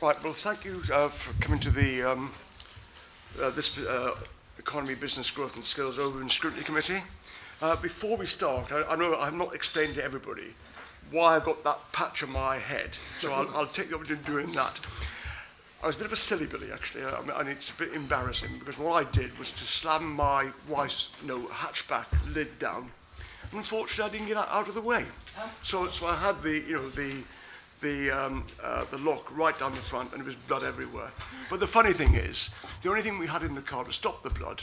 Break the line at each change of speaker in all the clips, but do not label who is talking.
Right, well, thank you for coming to the this Economy, Business Growth and Skills Over and Scrutiny Committee. Before we start, I know I have not explained to everybody why I've got that patch on my head, so I'll take the opportunity of doing that. I was a bit of a silly Billy, actually, and it's a bit embarrassing because what I did was to slam my wife's hatchback lid down. Unfortunately, I didn't get out of the way, so I had the lock right down the front, and there was blood everywhere. But the funny thing is, the only thing we had in the car to stop the blood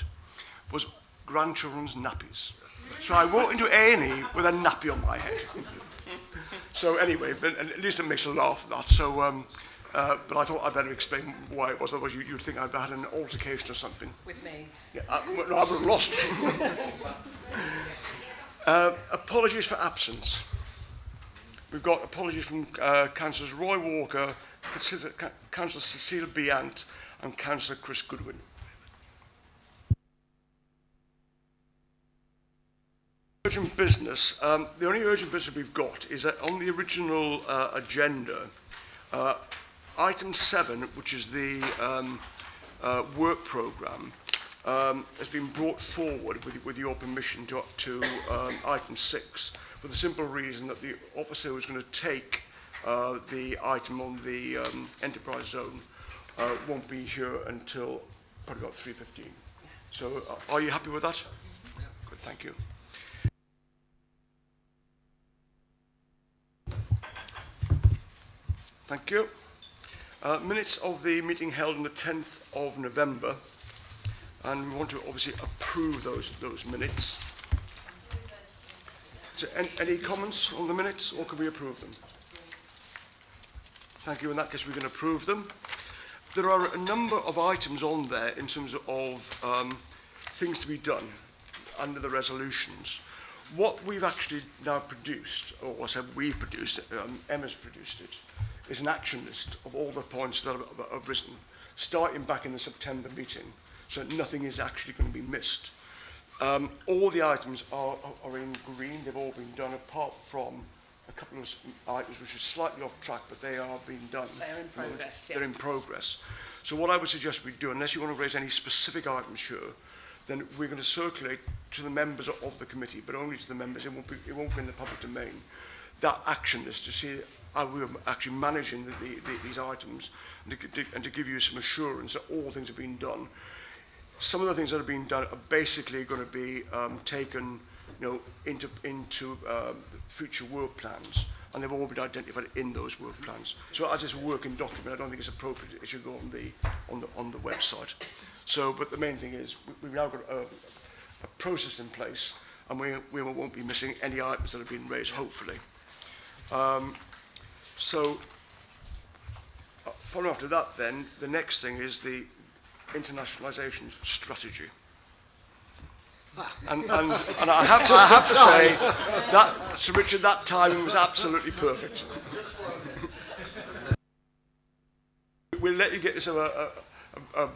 was grandchildren's nappies. So I walked into A&E with a nappy on my head. So anyway, but at least it makes a laugh at that. So, but I thought I'd better explain why it was. Otherwise, you'd think I'd had an altercation or something.
With me?
Yeah, I would have lost. Apologies for absence. We've got apologies from Councillors Roy Walker, Councillor Cecile Beant and Councillor Chris Goodwin. Urgent business. The only urgent business we've got is that on the original agenda, item 7, which is the work programme, has been brought forward with your permission to item 6. For the simple reason that the officer who's going to take the item on the enterprise zone won't be here until probably about 3:15. So are you happy with that? Yeah. Good, thank you. Thank you. Minutes of the meeting held on the 10th of November, and we want to obviously approve those minutes. So any comments on the minutes, or can we approve them? Thank you. In that case, we can approve them. There are a number of items on there in terms of things to be done under the resolutions. What we've actually now produced, or I said we've produced, Emma's produced it, is an action list of all the points that have risen, starting back in the September meeting, so nothing is actually going to be missed. All the items are in green. They've all been done, apart from a couple of items which are slightly off track, but they are being done.
They're in progress.
They're in progress. So what I would suggest we do, unless you want to raise any specific items here, then we're going to circulate to the members of the committee, but only to the members. It won't be in the public domain. That action list to see how we're actually managing these items, and to give you some assurance that all things have been done. Some of the things that have been done are basically going to be taken, into future work plans, and they've all been identified in those work plans. So as it's a working document, I don't think it's appropriate it should go on the website. So, but the main thing is we've now got a process in place, and we won't be missing any items that have been raised, hopefully. So, following after that, then the next thing is the internationalisation strategy. And I have to say that, Sir Richard, that timing was absolutely perfect. We'll let you get yourself a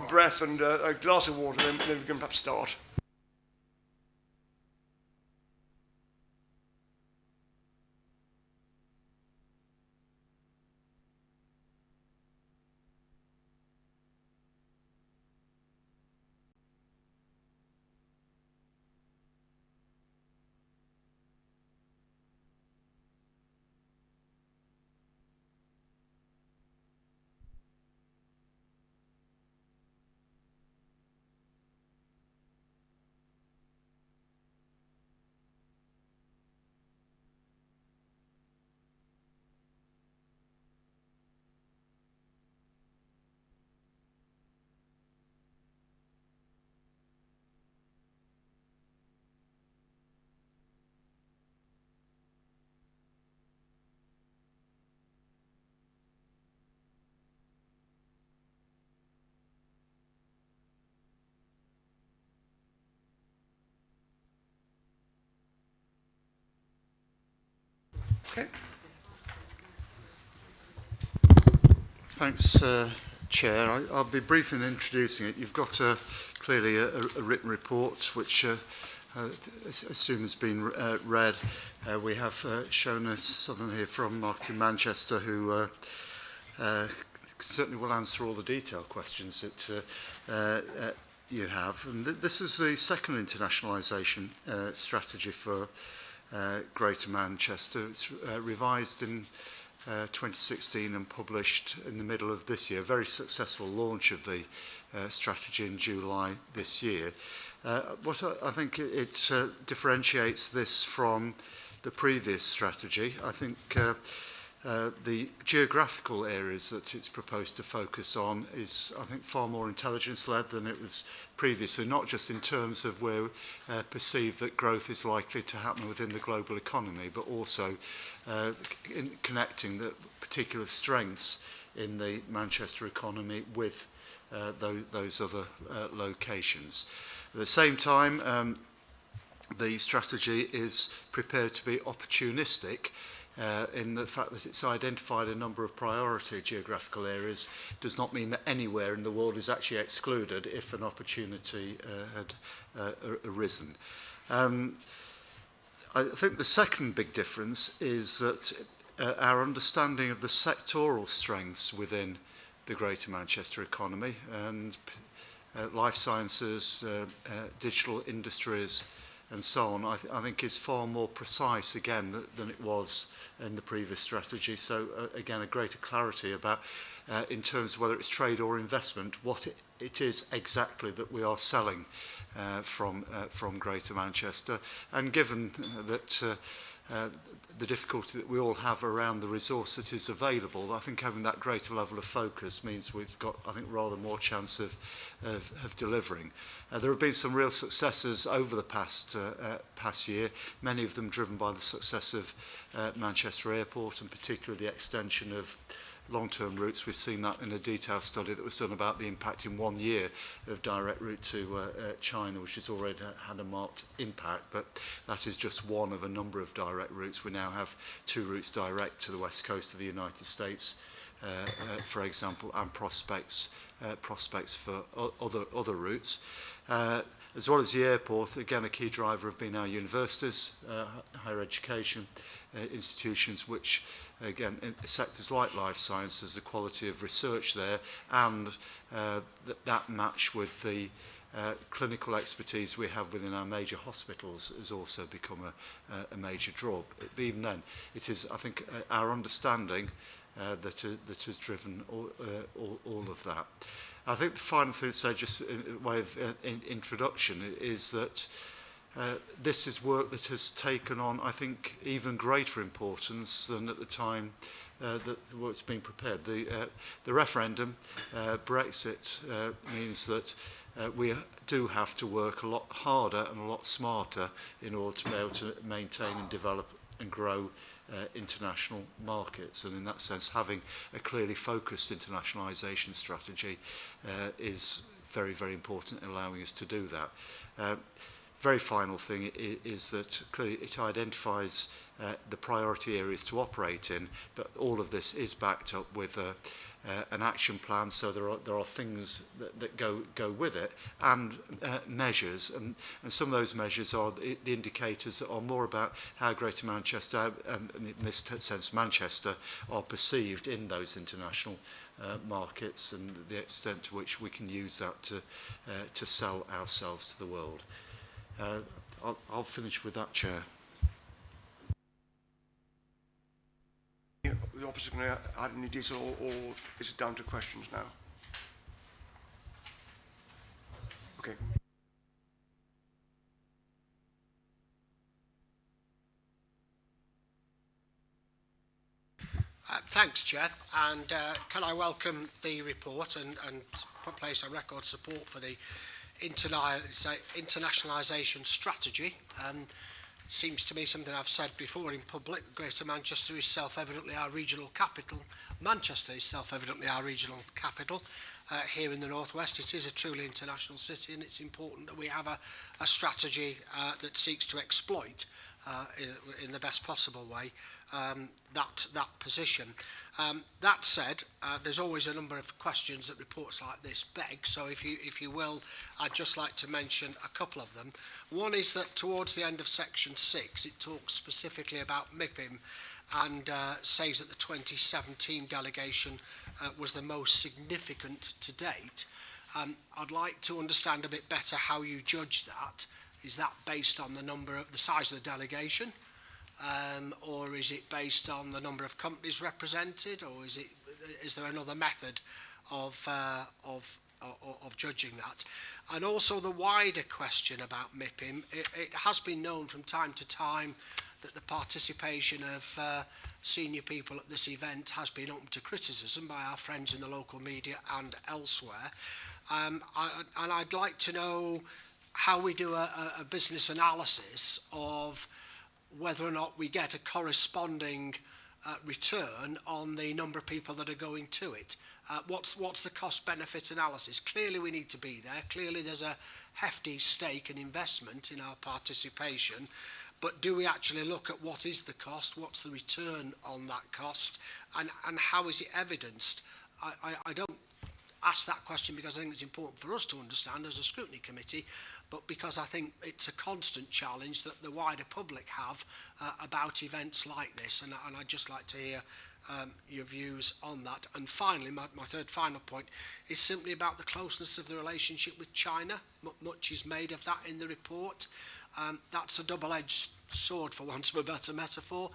breath and a glass of water, then we can perhaps start. Okay.
Thanks, Chair. I'll be brief in introducing it. You've got clearly a written report which I assume has been read. We have Shona Southern here from Marketing Manchester, who certainly will answer all the detailed questions that you have. And this is the second internationalisation strategy for Greater Manchester. It's revised in 2016 and published in the middle of this year. Very successful launch of the strategy in July this year. What I think it differentiates this from the previous strategy. I think the geographical areas that it's proposed to focus on is, I think, far more intelligence-led than it was previously, not just in terms of where perceive that growth is likely to happen within the global economy, but also in connecting the particular strengths in the Manchester economy with those other locations. At the same time, the strategy is prepared to be opportunistic in the fact that it's identified a number of priority geographical areas. Does not mean that anywhere in the world is actually excluded if an opportunity had arisen. I think the second big difference is that our understanding of the sectoral strengths within the Greater Manchester economy and life sciences, digital industries and so on, I think is far more precise again than it was in the previous strategy. So again, a greater clarity about in terms of whether it's trade or investment, what it is exactly that we are selling from Greater Manchester. And given that the difficulty that we all have around the resource that is available, I think having that greater level of focus means we've got, I think, rather more chance of delivering. There have been some real successes over the past year, many of them driven by the success of Manchester Airport, and particularly the extension of long-term routes. We've seen that in a detailed study that was done about the impact in 1 year of direct route to China, which has already had a marked impact, but that is just one of a number of direct routes. We now have 2 routes direct to the west coast of the United States, for example, and prospects for other routes. As well as the airport, again, a key driver have been our universities, higher education institutions, which, again, in sectors like life sciences, the quality of research there, and that match with the clinical expertise we have within our major hospitals has also become a major draw. But even then, it is, I think, our understanding that has driven all of that. I think the final thing to say, just in way of introduction, is that this is work that has taken on, I think, even greater importance than at the time that the work's being prepared. The referendum, Brexit, means that we do have to work a lot harder and a lot smarter in order to be able to maintain and develop and grow international markets, and in that sense having a clearly focused internationalisation strategy is very, very important in allowing us to do that. Very final thing is that clearly it identifies the priority areas to operate in, but all of this is backed up with an action plan, so there are things that go with it, and measures, and some of those measures are the indicators that are more about how Greater Manchester, and in this sense Manchester, are perceived in those international markets, and the extent to which we can use that to sell ourselves to the world. I'll finish with that, Chair.
The officer going to add any detail, or is it down to questions now? Okay.
Thanks, Chair, and can I welcome the report and place on record support for the internationalisation strategy. Seems to me something I've said before in public. Greater Manchester is self-evidently our regional capital. Manchester is self-evidently our regional capital. Here in the northwest, it is a truly international city, and it's important that we have a strategy that seeks to exploit in the best possible way that position. That said, there's always a number of questions that reports like this beg, so if you will, I'd just like to mention a couple of them. One is that towards the end of section 6 it talks specifically about MIPIM and says that the 2017 delegation was the most significant to date. I'd like to understand a bit better how you judge that. Is that based on the size of the delegation, or is it based on the number of companies represented, or is there another method of judging that? And also the wider question about MIPIM. It has been known from time to time that the participation of senior people at this event has been open to criticism by our friends in the local media and elsewhere. And I'd like to know how we do a business analysis of whether or not we get a corresponding return on the number of people that are going to it. What's the cost-benefit analysis? Clearly we need to be there. Clearly there's a hefty stake and investment in our participation. But do we actually look at what is the cost, what's the return on that cost, and how is it evidenced? I don't ask that question because I think it's important for us to understand as a scrutiny committee, but because I think it's a constant challenge that the wider public have about events like this, and I'd just like to hear your views on that. And finally, my third final point is simply about the closeness of the relationship with China. Much is made of that in the report. That's a double-edged sword, for want of a better metaphor.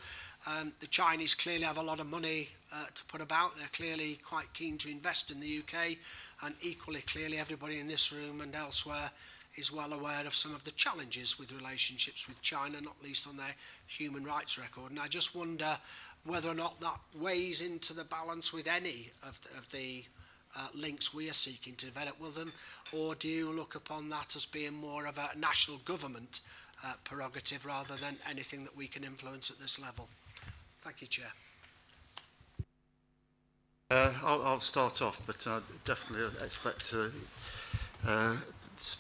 The Chinese clearly have a lot of money to put about. They're clearly quite keen to invest in the UK, and equally clearly everybody in this room and elsewhere is well aware of some of the challenges with relationships with China, not least on their human rights record. And I just wonder whether or not that weighs into the balance with any of the links we are seeking to develop with them, or do you look upon that as being more of a national government prerogative rather than anything that we can influence at this level? Thank you, Chair.
I'll start off, but I definitely expect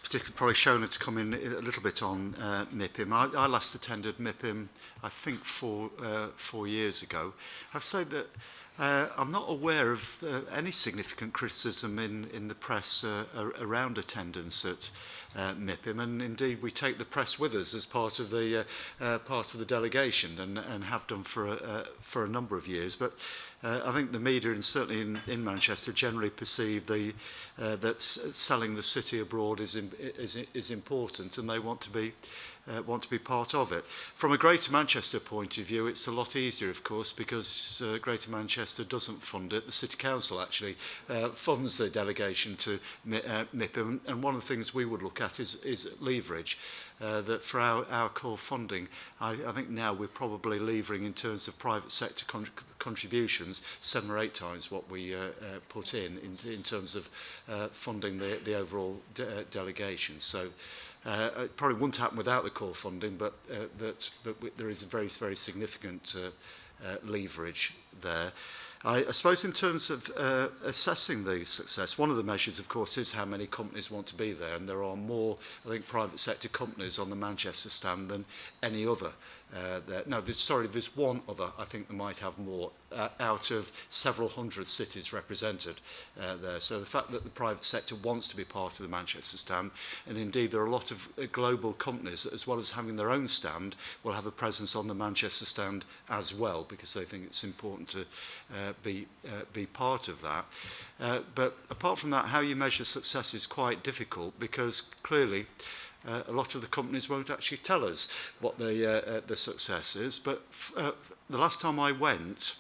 particularly probably Shona to come in a little bit on MIPIM. I last attended MIPIM, I think, 4 years ago. I've said that I'm not aware of any significant criticism in the press around attendance at MIPIM, and indeed we take the press with us as part of the delegation, and have done for a number of years. But I think the media, and certainly in Manchester, generally perceive that selling the city abroad is important, and they want to be part of it. From a Greater Manchester point of view, it's a lot easier, of course, because Greater Manchester doesn't fund it. The City Council actually funds the delegation to MIPIM, and one of the things we would look at is leverage. That for our core funding, I think now we're probably levering in terms of private sector contributions 7 or 8 times what we put in terms of funding the overall delegation. So it probably wouldn't happen without the core funding, but there is a very, very significant leverage there. I suppose in terms of assessing the success, one of the measures, of course, is how many companies want to be there, and there are more, I think, private sector companies on the Manchester stand than any other. No, there's one other, I think, that might have more, out of several hundred cities represented there. So the fact that the private sector wants to be part of the Manchester stand, and indeed there are a lot of global companies that, as well as having their own stand, will have a presence on the Manchester stand as well, because they think it's important to be part of that. But apart from that, how you measure success is quite difficult, because clearly a lot of the companies won't actually tell us what the success is. But the last time I went,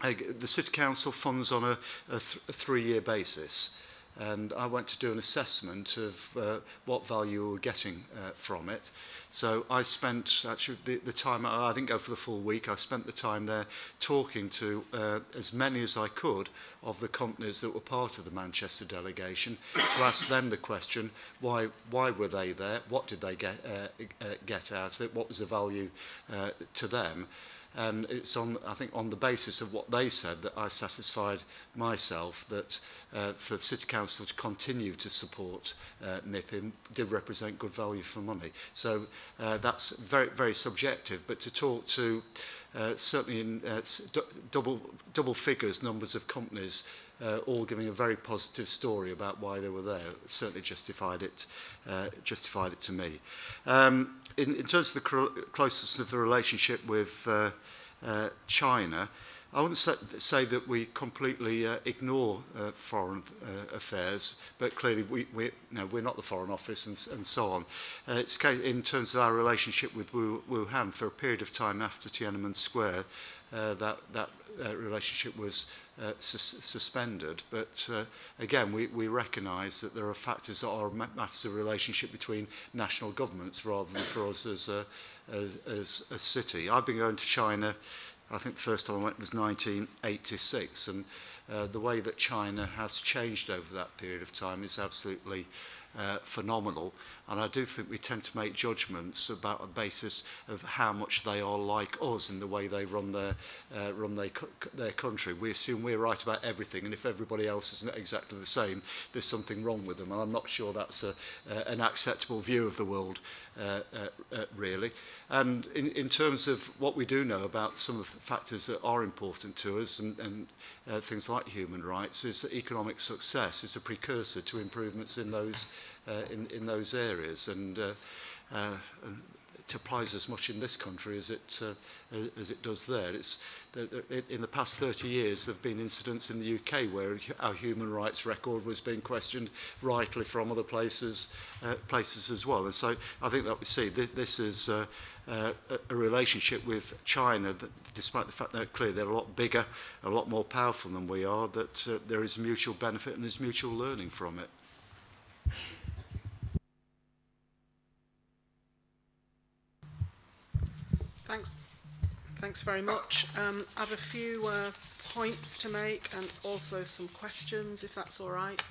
the City Council funds on a 3-year basis, and I went to do an assessment of what value we were getting from it. So I spent actually the time, I didn't go for the full week, I spent the time there talking to as many as I could of the companies that were part of the Manchester delegation, to ask them the question, why were they there, what did they get out of it, what was the value to them. And it's on, I think, on the basis of what they said that I satisfied myself that for the City Council to continue to support NIPIM did represent good value for money. So that's very, very subjective, but to talk to certainly in double figures numbers of companies all giving a very positive story about why they were there, it certainly justified it to me. In terms of the closeness of the relationship with China, I wouldn't say that we completely ignore foreign affairs, but clearly we're not the Foreign Office and so on. It's in terms of our relationship with Wuhan, for a period of time after Tiananmen Square, that relationship was suspended. But again, we recognise that there are factors that are matters of relationship between national governments rather than for us as a city. I've been going to China, I think the first time I went was 1986, and the way that China has changed over that period of time is absolutely phenomenal. And I do think we tend to make judgments about a basis of how much they are like us in the way they run their country. We assume we're right about everything, and if everybody else isn't exactly the same, there's something wrong with them. And I'm not sure that's an acceptable view of the world, really. And in terms of what we do know about some of the factors that are important to us, and things like human rights, is that economic success is a precursor to improvements in those areas, and it applies as much in this country as it does there. In the past 30 years, there have been incidents in the UK where our human rights record was being questioned rightly from other places as well. And so I think that we see this is a relationship with China that, despite the fact that clearly they're a lot bigger, a lot more powerful than we are, that there is mutual benefit and there's mutual learning from it.
Thanks very much. I have a few points to make and also some questions, if that's all right.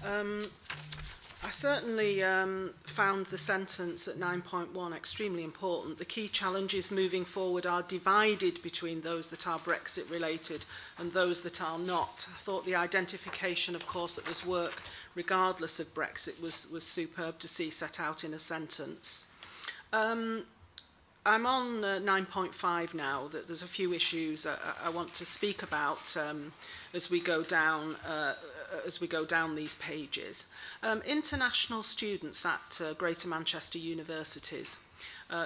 I certainly found the sentence at 9.1 extremely important. The key challenges moving forward are divided between those that are Brexit related and those that are not. I thought the identification, of course, that there's work regardless of Brexit was superb to see set out in a sentence. I'm on 9.5 now. There's a few issues I want to speak about as we go down these pages. International students at Greater Manchester universities.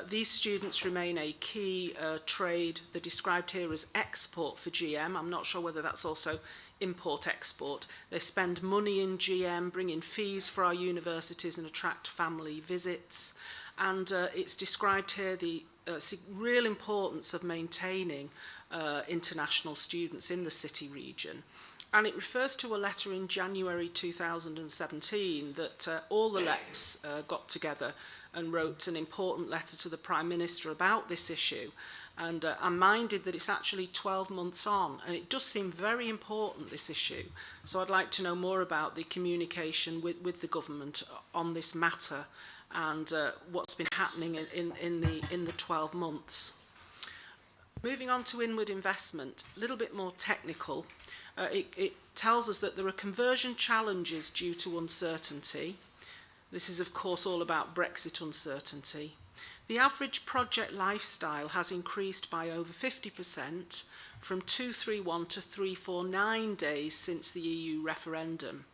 These students remain a key trade. They're described here as export for GM. I'm not sure whether that's also import-export. They spend money in GM, bring in fees for our universities and attract family visits. And it's described here the real importance of maintaining international students in the city region. And it refers to a letter in January 2017 that all the LEPs got together and wrote an important letter to the Prime Minister about this issue. And I'm minded that it's actually 12 months on, and it does seem very important, this issue. So I'd like to know more about the communication with the government on this matter and what's been happening in the 12 months. Moving on to inward investment, a little bit more technical. It tells us that there are conversion challenges due to uncertainty. This is, of course, all about Brexit uncertainty. The average project lifestyle has increased by over 50%, from 231 to 349 days since the EU referendum.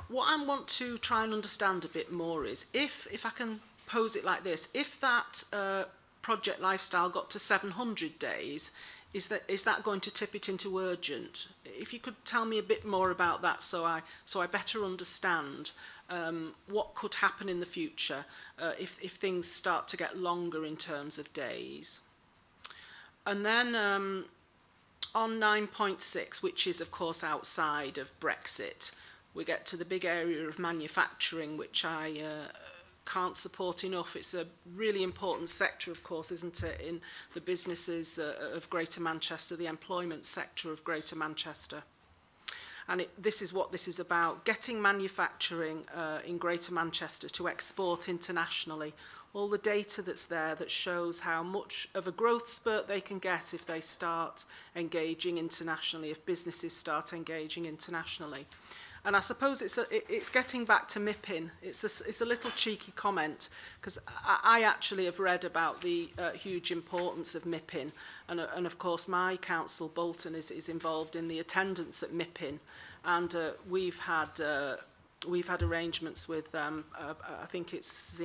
What I want to try and understand a bit more is, if I can pose it like this, if that project lifestyle got to 700 days, is that going to tip it into urgent? If you could tell me a bit more about that, so I better understand what could happen in the future if things start to get longer in terms of days. And then on 9.6, which is of course outside of Brexit, we get to the big area of manufacturing, which I can't support enough. It's a really important sector, of course, isn't it, in the businesses of Greater Manchester, the employment sector of Greater Manchester. And this is what this is about, getting manufacturing in Greater Manchester to export internationally all the data that's there that shows how much of a growth spurt they can get if they start engaging internationally, if businesses start engaging internationally. And I suppose it's getting back to MIPIM. It's a little cheeky comment, because I actually have read about the huge importance of MIPIM. And of course, my council, Bolton, is involved in the attendance at MIPIM. And we've had arrangements with, I think it's,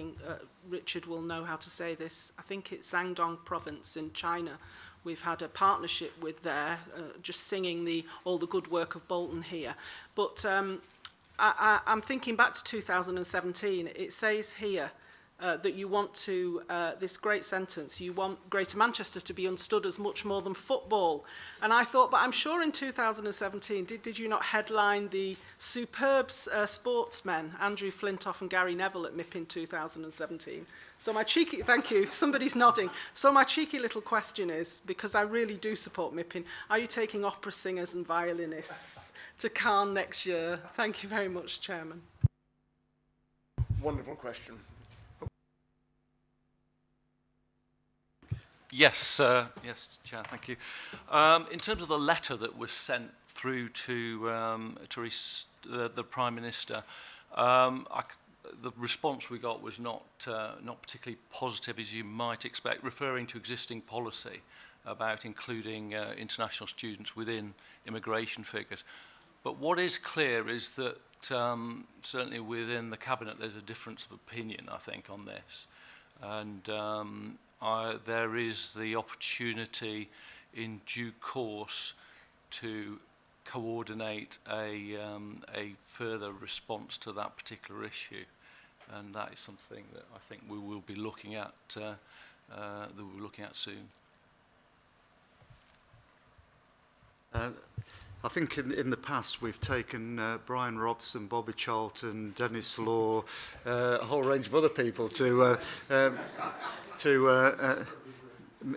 Richard will know how to say this, I think it's Shandong province in China. We've had a partnership with there, just singing all the good work of Bolton here. But I'm thinking back to 2017. It says here that you want to, this great sentence, you want Greater Manchester to be understood as much more than football. And I thought, but I'm sure in 2017, did you not headline the superb sportsmen, Andrew Flintoff and Gary Neville at MIPIM 2017? So my cheeky, thank you, somebody's nodding. So my cheeky little question is, because I really do support MIPIM, are you taking opera singers and violinists to Cannes next year? Thank you very much, Chairman.
Wonderful question.
Yes, yes, Chair, thank you. In terms of the letter that was sent through to the Prime Minister, the response we got was not particularly positive, as you might expect, referring to existing policy about including international students within immigration figures. But what is clear is that certainly within the Cabinet there's a difference of opinion, I think, on this. And there is the opportunity in due course to coordinate a further response to that particular issue, and that is something that I think we will be looking at soon.
I think in the past we've taken Brian Robson, Bobby Charlton, Dennis Law, a whole range of other people to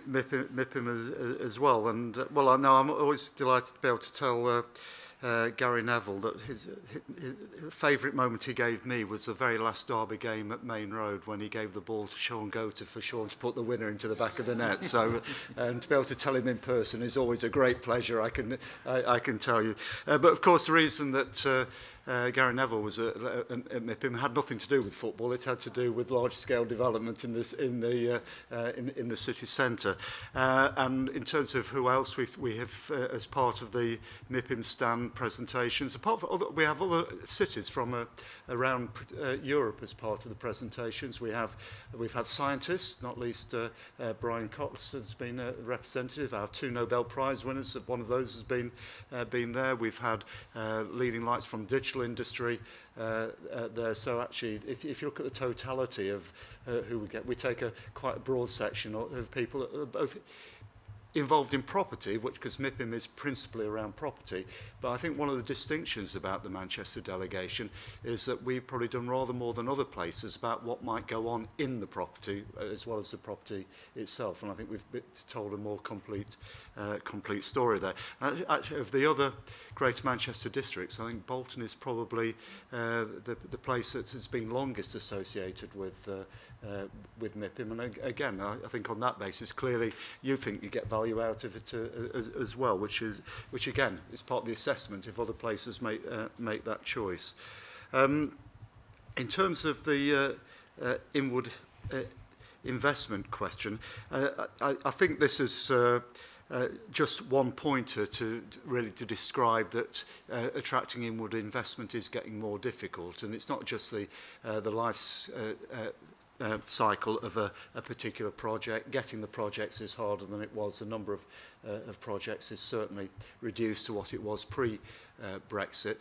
MIPIM as well. And well, I know I'm always delighted to be able to tell Gary Neville that his favourite moment he gave me was the very last Derby game at Main Road, when he gave the ball to Sean Goater for Sean to put the winner into the back of the net. So, and to be able to tell him in person is always a great pleasure, I can tell you. But of course, the reason that Gary Neville was at MIPIM had nothing to do with football. It had to do with large-scale development in the city centre. And in terms of who else we have as part of the MIPIM stand presentations, apart from we have other cities from around Europe as part of the presentations. We've had scientists, not least Brian Cox has been a representative. Our 2 Nobel Prize winners, one of those has been there. We've had leading lights from digital industry there. So actually, if you look at the totality of who we get, we take quite a broad section of people, both involved in property, because MIPIM is principally around property. But I think one of the distinctions about the Manchester delegation is that we've probably done rather more than other places about what might go on in the property as well as the property itself. And I think we've told a more complete story there. Actually, of the other Greater Manchester districts, I think Bolton is probably the place that has been longest associated with MIPIM. And again, I think on that basis, clearly you think you get value out of it as well, which again is part of the assessment if other places make that choice. In terms of the inward investment question, I think this is just one pointer to describe that attracting inward investment is getting more difficult, and it's not just the life cycle of a particular project. Getting the projects is harder than it was. The number of projects is certainly reduced to what it was pre-Brexit.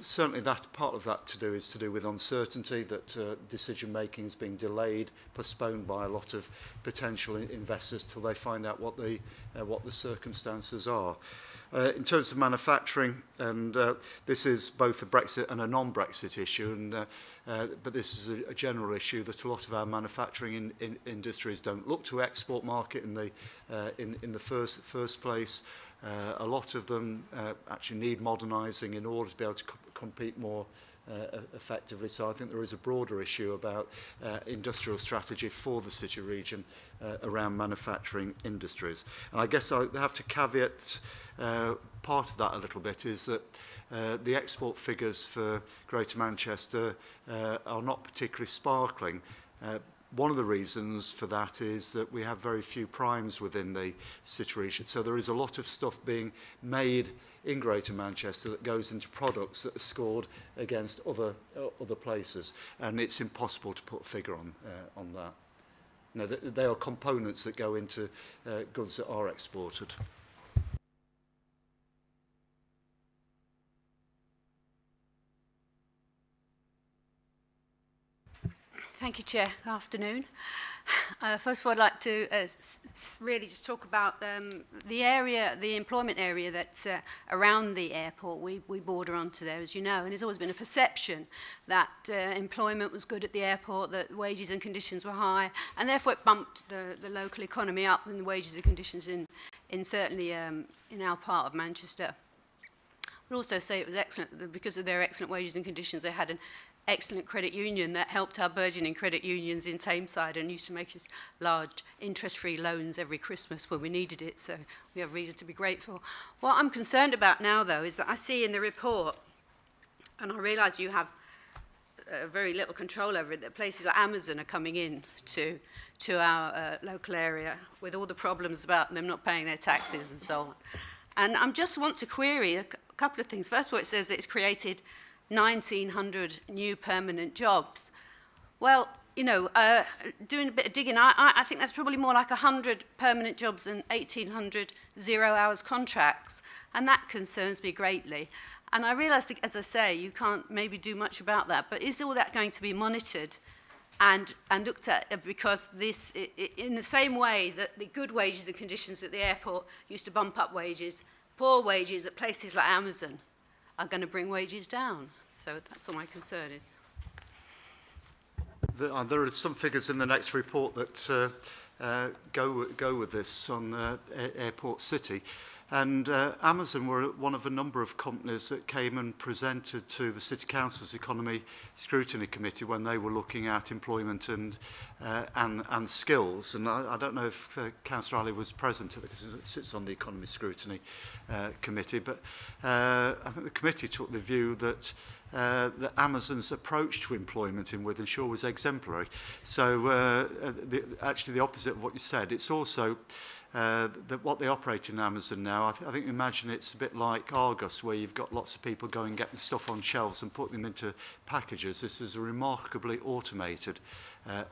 Certainly that part of that is to do with uncertainty, that decision making is being delayed, postponed by a lot of potential investors till they find out what the circumstances are. In terms of manufacturing, and this is both a Brexit and a non-Brexit issue, and but this is a general issue that a lot of our manufacturing industries don't look to export market in the first place. A lot of them actually need modernising in order to be able to compete more effectively. So I think there is a broader issue about industrial strategy for the city region around manufacturing industries. And I guess I have to caveat part of that a little bit is that the export figures for Greater Manchester are not particularly sparkling. One of the reasons for that is that we have very few primes within the city region. So there is a lot of stuff being made in Greater Manchester that goes into products that are scored against other places. And it's impossible to put a figure on that. No, they are components that go into goods that are exported.
Thank you, Chair. Good afternoon. First of all, I'd like to really just talk about the area, the employment area that's around the airport. We border onto there, as you know, and there's always been a perception that employment was good at the airport, that wages and conditions were high, and therefore it bumped the local economy up and the wages and conditions in certainly in our part of Manchester. I'd also say it was excellent that because of their excellent wages and conditions, they had an excellent credit union that helped our burgeoning credit unions in Tameside and used to make us large interest-free loans every Christmas when we needed it, so we have reason to be grateful. What I'm concerned about now, though, is that I see in the report, and I realise you have very little control over it, that places like Amazon are coming in to our local area with all the problems about them not paying their taxes and so on. And I just want to query a couple of things. First of all, it says that it's created 1,900 new permanent jobs. Well, you know, doing a bit of digging, I think that's probably more like 100 permanent jobs and 1,800 zero-hours contracts, and that concerns me greatly. And I realise, as I say, you can't maybe do much about that, but is all that going to be monitored and looked at? Because this, in the same way that the good wages and conditions at the airport used to bump up wages, poor wages at places like Amazon are going to bring wages down. So that's all my concern is.
There are some figures in the next report that go with this on Airport City. And Amazon were one of a number of companies that came and presented to the City Council's Economy Scrutiny Committee when they were looking at employment and skills. And I don't know if Councillor Ali was present because it sits on the Economy Scrutiny Committee, but I think the committee took the view that Amazon's approach to employment in Wythenshawe was exemplary. So actually the opposite of what you said. It's also what they operate in Amazon now, I think imagine it's a bit like Argos, where you've got lots of people going getting stuff on shelves and putting them into packages. This is a remarkably automated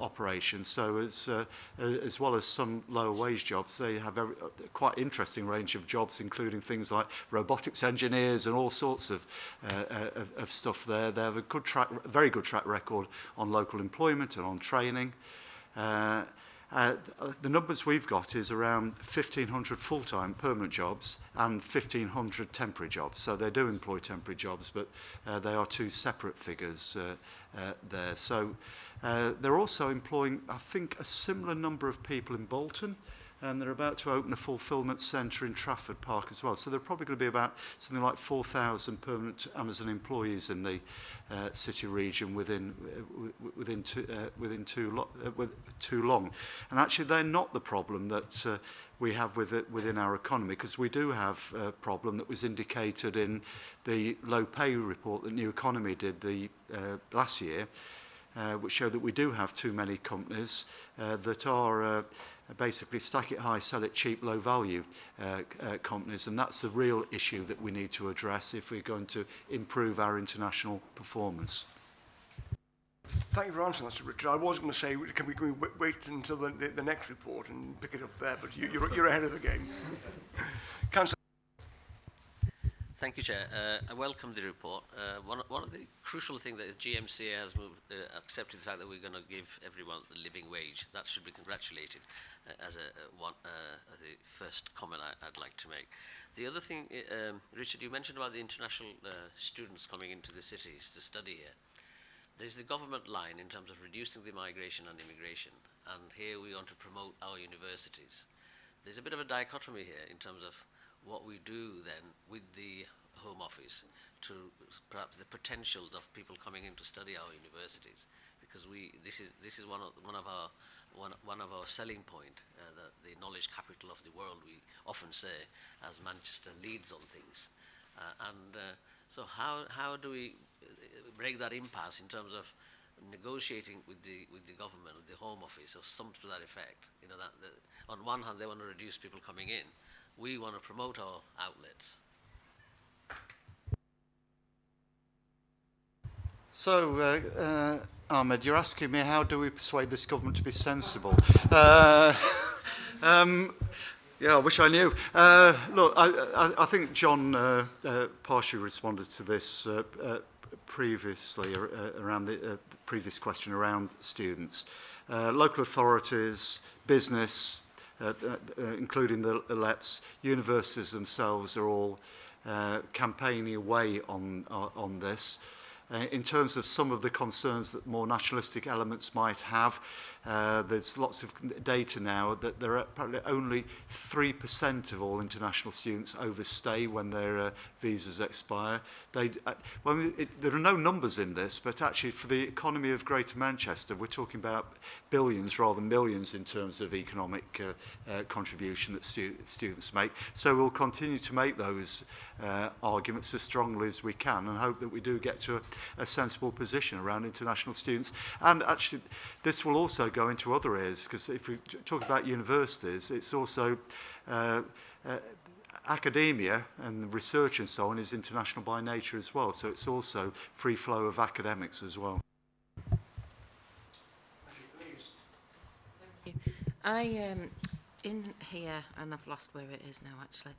operation. So as well as some lower wage jobs, they have a quite interesting range of jobs, including things like robotics engineers and all sorts of stuff there. They have a very good track record on local employment and on training. The numbers we've got is around 1,500 full-time permanent jobs and 1,500 temporary jobs. So they do employ temporary jobs, but they are two separate figures there. So they're also employing, I think, a similar number of people in Bolton, and they're about to open a fulfilment centre in Trafford Park as well. So they're probably going to be about something like 4,000 permanent Amazon employees in the city region within too long. And actually, they're not the problem that we have within our economy, because we do have a problem that was indicated in the low pay report that New Economy did last year, which showed that we do have too many companies that are basically stack it high, sell it cheap, low value companies, and that's the real issue that we need to address if we're going to improve our international performance.
Thank you for answering that, Sir Richard. I was going to say, can we wait until the next report and pick it up there, but you're ahead of the game. Councillor.
Thank you, Chair. I welcome the report. One of the crucial things that GMCA has accepted the fact that we're going to give everyone a living wage. That should be congratulated as the first comment I'd like to make. The other thing, Richard, you mentioned about the international students coming into the cities to study here. There's the government line in terms of reducing the migration and immigration, and here we want to promote our universities. There's a bit of a dichotomy here in terms of what we do then with the Home Office to perhaps the potentials of people coming in to study our universities, because this is one of our selling point, the knowledge capital of the world, we often say, as Manchester leads on things, so how do we break that impasse in terms of negotiating with the government, with the Home Office, or something to that effect? You know, that on one hand they want to reduce people coming in, we want to promote our outlets.
So, Ahmed, you're asking me how do we persuade this government to be sensible? Yeah, I wish I knew. Look, I think John partially responded to this previously around the previous question around students. Local authorities, business, including the LEPs, universities themselves are all campaigning away on this. In terms of some of the concerns that more nationalistic elements might have, there's lots of data now that there are probably only 3% of all international students overstay when their visas expire. There are no numbers in this, but actually for the economy of Greater Manchester, we're talking about billions rather than millions in terms of economic contribution that students make. So we'll continue to make those arguments as strongly as we can and hope that we do get to a sensible position around international students. And actually, this will also go into other areas, because if we talk about universities, it's also academia and research and so on is international by nature as well. So it's also free flow of academics as well.
Thank you. In here, and I've lost where it is now actually,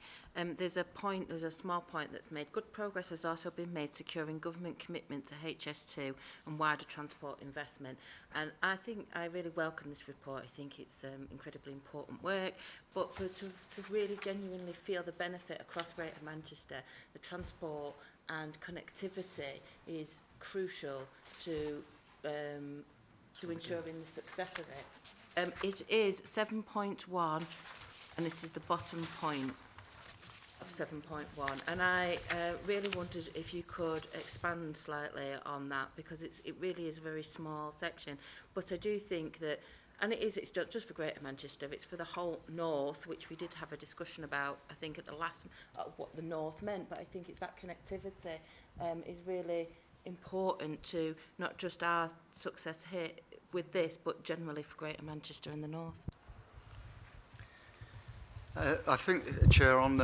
there's a small point that's made. Good progress has also been made securing government commitment to HS2 and wider transport investment. And I think I really welcome this report. I think it's incredibly important work, but to really genuinely feel the benefit across Greater Manchester, the transport and connectivity is crucial to ensuring the success of it. It is 7.1, and it is the bottom point of 7.1. And I really wondered if you could expand slightly on that, because it really is a very small section. But I do think that, and it's not just for Greater Manchester, it's for the whole North, which we did have a discussion about, I think, at the last, what the North meant. But I think it's that connectivity is really important to not just our success here with this, but generally for Greater Manchester and the North.
I think, Chair, on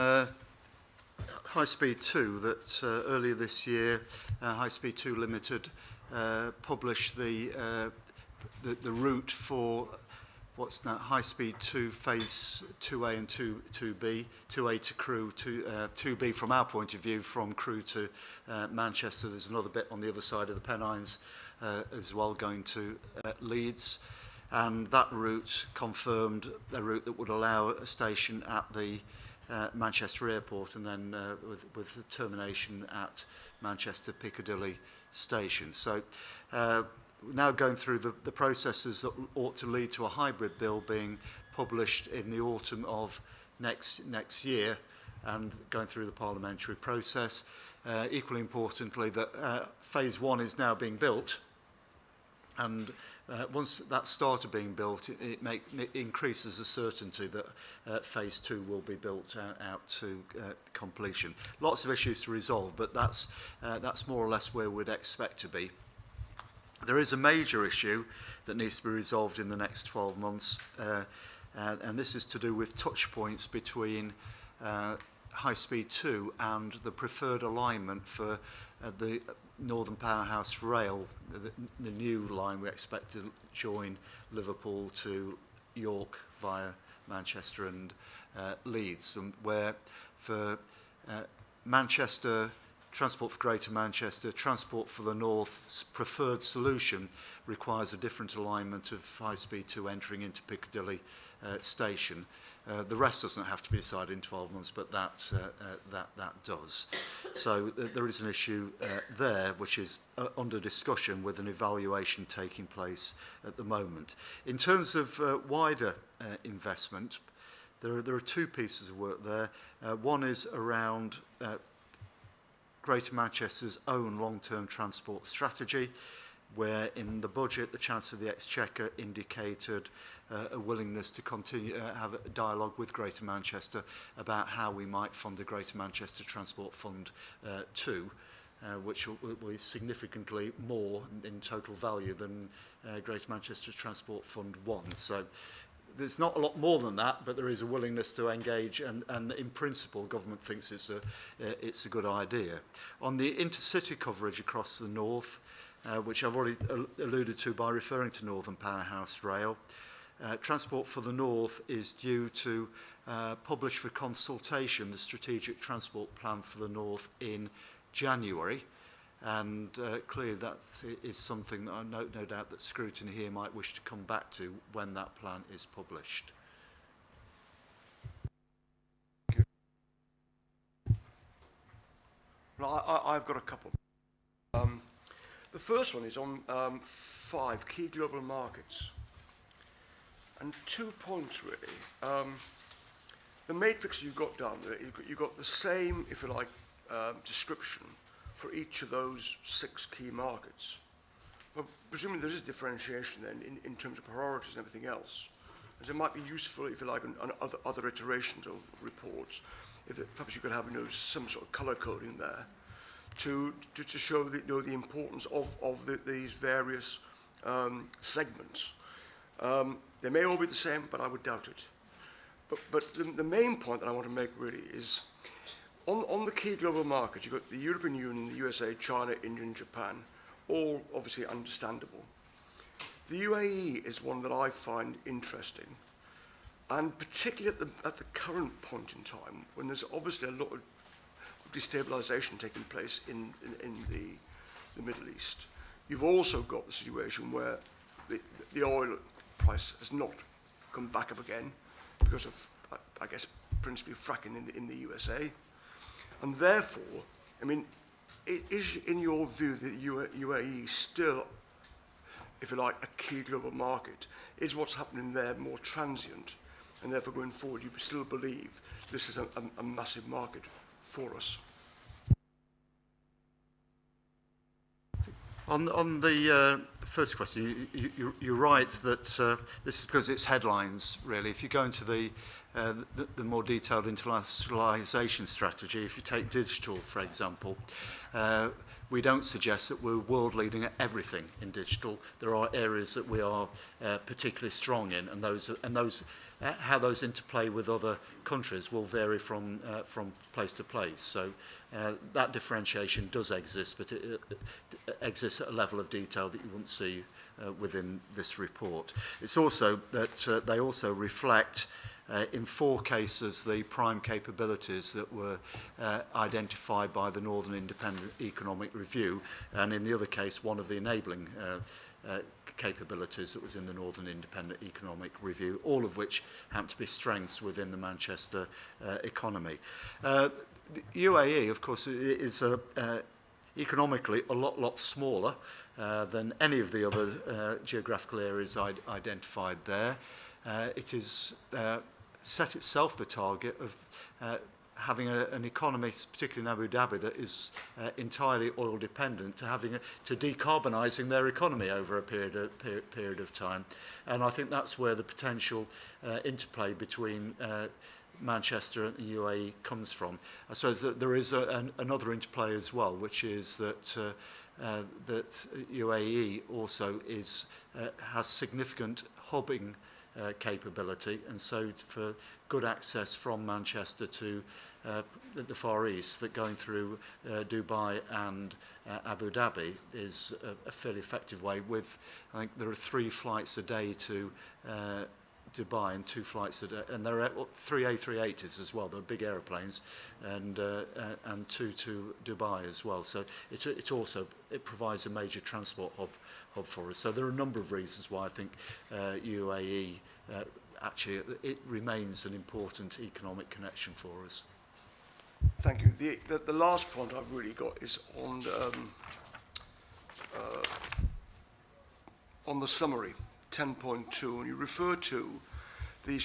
High Speed 2, that earlier this year, High Speed 2 Limited published the route for what's now High Speed 2 Phase 2A and 2B, 2A to Crewe, 2B from our point of view from Crewe to Manchester. There's another bit on the other side of the Pennines as well going to Leeds. And that route confirmed a route that would allow a station at the Manchester Airport and then with the termination at Manchester Piccadilly Station. So now going through the processes that ought to lead to a hybrid bill being published in the autumn of next year and going through the parliamentary process. Equally importantly, that phase 1 is now being built, and once that started being built, it increases the certainty that phase 2 will be built out to completion. Lots of issues to resolve, but that's more or less where we'd expect to be. There is a major issue that needs to be resolved in the next 12 months, and this is to do with touch points between High Speed 2 and the preferred alignment for the Northern Powerhouse Rail, the new line we expect to join Liverpool to York via Manchester and Leeds, and where for Manchester, Transport for Greater Manchester, Transport for the North's preferred solution requires a different alignment of High Speed 2 entering into Piccadilly Station. The rest doesn't have to be decided in 12 months, but that does. So there is an issue there which is under discussion, with an evaluation taking place at the moment. In terms of wider investment, there are two pieces of work there. One is around Greater Manchester's own long-term transport strategy, where in the budget the Chancellor of the Exchequer indicated a willingness to continue have a dialogue with Greater Manchester about how we might fund the Greater Manchester Transport Fund 2, which will be significantly more in total value than Greater Manchester Transport Fund 1. So there's not a lot more than that, but there is a willingness to engage, and in principle, government thinks it's a good idea. On the intercity coverage across the north, which I've already alluded to by referring to Northern Powerhouse Rail, Transport for the North is due to publish for consultation the Strategic Transport Plan for the North in January. And clearly that is something that I no doubt that Scrutiny here might wish to come back to when that plan is published.
Well, I've got a couple. The first one is on 5 key global markets. And 2 points really. The matrix you've got down there, you've got the same, if you like, description for each of those 6 key markets. Well, presumably there is differentiation then in terms of priorities and everything else. And it might be useful, if you like, on other iterations of reports, if perhaps you could have some sort of colour coding there to show the importance of these various segments. They may all be the same, but I would doubt it. But the main point that I want to make really is, on the key global markets, you've got the European Union, the USA, China, India, and Japan, all obviously understandable. The UAE is one that I find interesting, and particularly at the current point in time, when there's obviously a lot of destabilisation taking place in the Middle East. You've also got the situation where the oil price has not come back up again because of, I guess, principally fracking in the USA. And therefore, I mean, is in your view that UAE still, if you like, a key global market? Is what's happening there more transient? And therefore, going forward, you still believe this is a massive market for us?
On the first question, you're right that this is because it's headlines, really. If you go into the more detailed internationalisation strategy, if you take digital, for example, we don't suggest that we're world leading at everything in digital. There are areas that we are particularly strong in, and those how those interplay with other countries will vary from place to place. So that differentiation does exist, but it exists at a level of detail that you wouldn't see within this report. It's also that they also reflect in 4 cases the prime capabilities that were identified by the Northern Independent Economic Review, and in the other case one of the enabling capabilities that was in the Northern Independent Economic Review, all of which happen to be strengths within the Manchester economy. The UAE, of course, is economically a lot smaller than any of the other geographical areas identified there. It is set itself the target of having an economy, particularly in Abu Dhabi, that is entirely oil dependent, to decarbonising their economy over a period of time. And I think that's where the potential interplay between Manchester and the UAE comes from. I suppose that there is another interplay as well, which is that that UAE also has significant hubbing capability, and so for good access from Manchester to the Far East, that going through Dubai and Abu Dhabi is a fairly effective way. With, I think there are 3 flights a day to Dubai and 2 flights a day, and there are 3 A380s as well. They're big aeroplanes, and 2 to Dubai as well. So it also provides a major transport hub for us. So there are a number of reasons why I think UAE actually it remains an important economic connection for us.
Thank you. The last point I've really got is on the summary, 10.2, and you refer to the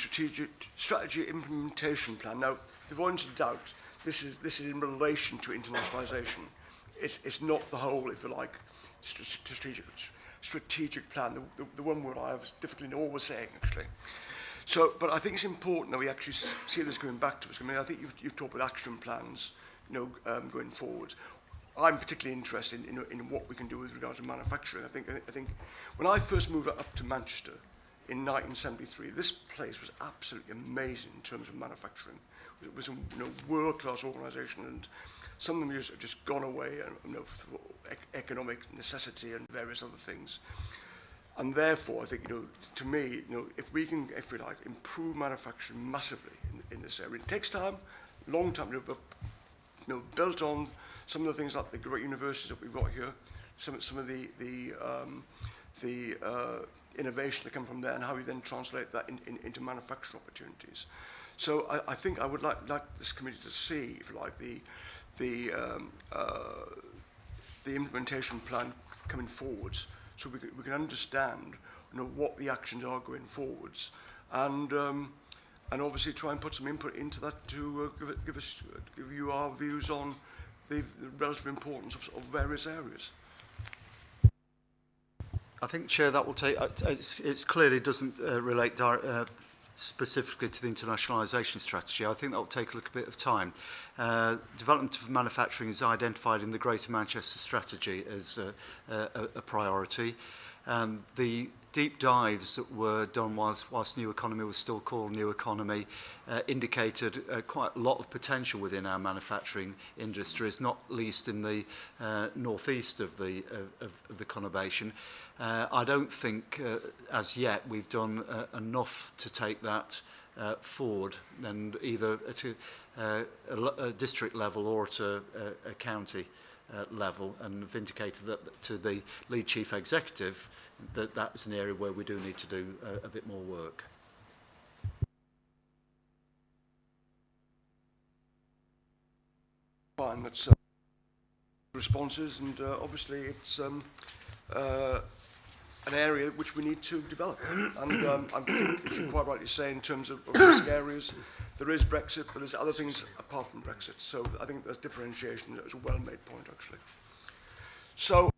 strategy implementation plan. Now, the avoidance of doubt, this is in relation to internationalisation. It's not the whole, if you like, strategic plan. The one word I have difficulty in always saying, actually. So, but I think it's important that we actually see this coming back to us. I mean, I think you've talked about action plans, going forward. I'm particularly interested in what we can do with regard to manufacturing. I think when I first moved up to Manchester in 1973, this place was absolutely amazing in terms of manufacturing. It was a world-class organisation, and some of them have just gone away, for economic necessity and various other things. And therefore, I think, to me, if we like, improve manufacturing massively in this area, it takes time, long time, but built on some of the things like the great universities that we've got here, some of the innovation that come from there, and how we then translate that into manufacturing opportunities. So I think I would like this committee to see, if you like, the implementation plan coming forwards, so we can understand, what the actions are going forwards, and obviously try and put some input into that to give you our views on the relative importance of various areas.
I think, Chair, that will take. It clearly doesn't relate specifically to the internationalisation strategy. I think that will take a little bit of time. Development of manufacturing is identified in the Greater Manchester Strategy as a priority. The deep dives that were done whilst New Economy was still called New Economy indicated quite a lot of potential within our manufacturing industries, not least in the northeast of the conurbation. I don't think as yet we've done enough to take that forward, and either at a district level or at a county level, and have indicated that to the lead chief executive that that's an area where we do need to do a bit more work.
Fine, that's responses, and obviously it's an area which we need to develop. And I think you should quite rightly say, in terms of risk areas, there is Brexit, but there's other things apart from Brexit. So I think there's differentiation. That was a well-made point, actually. So,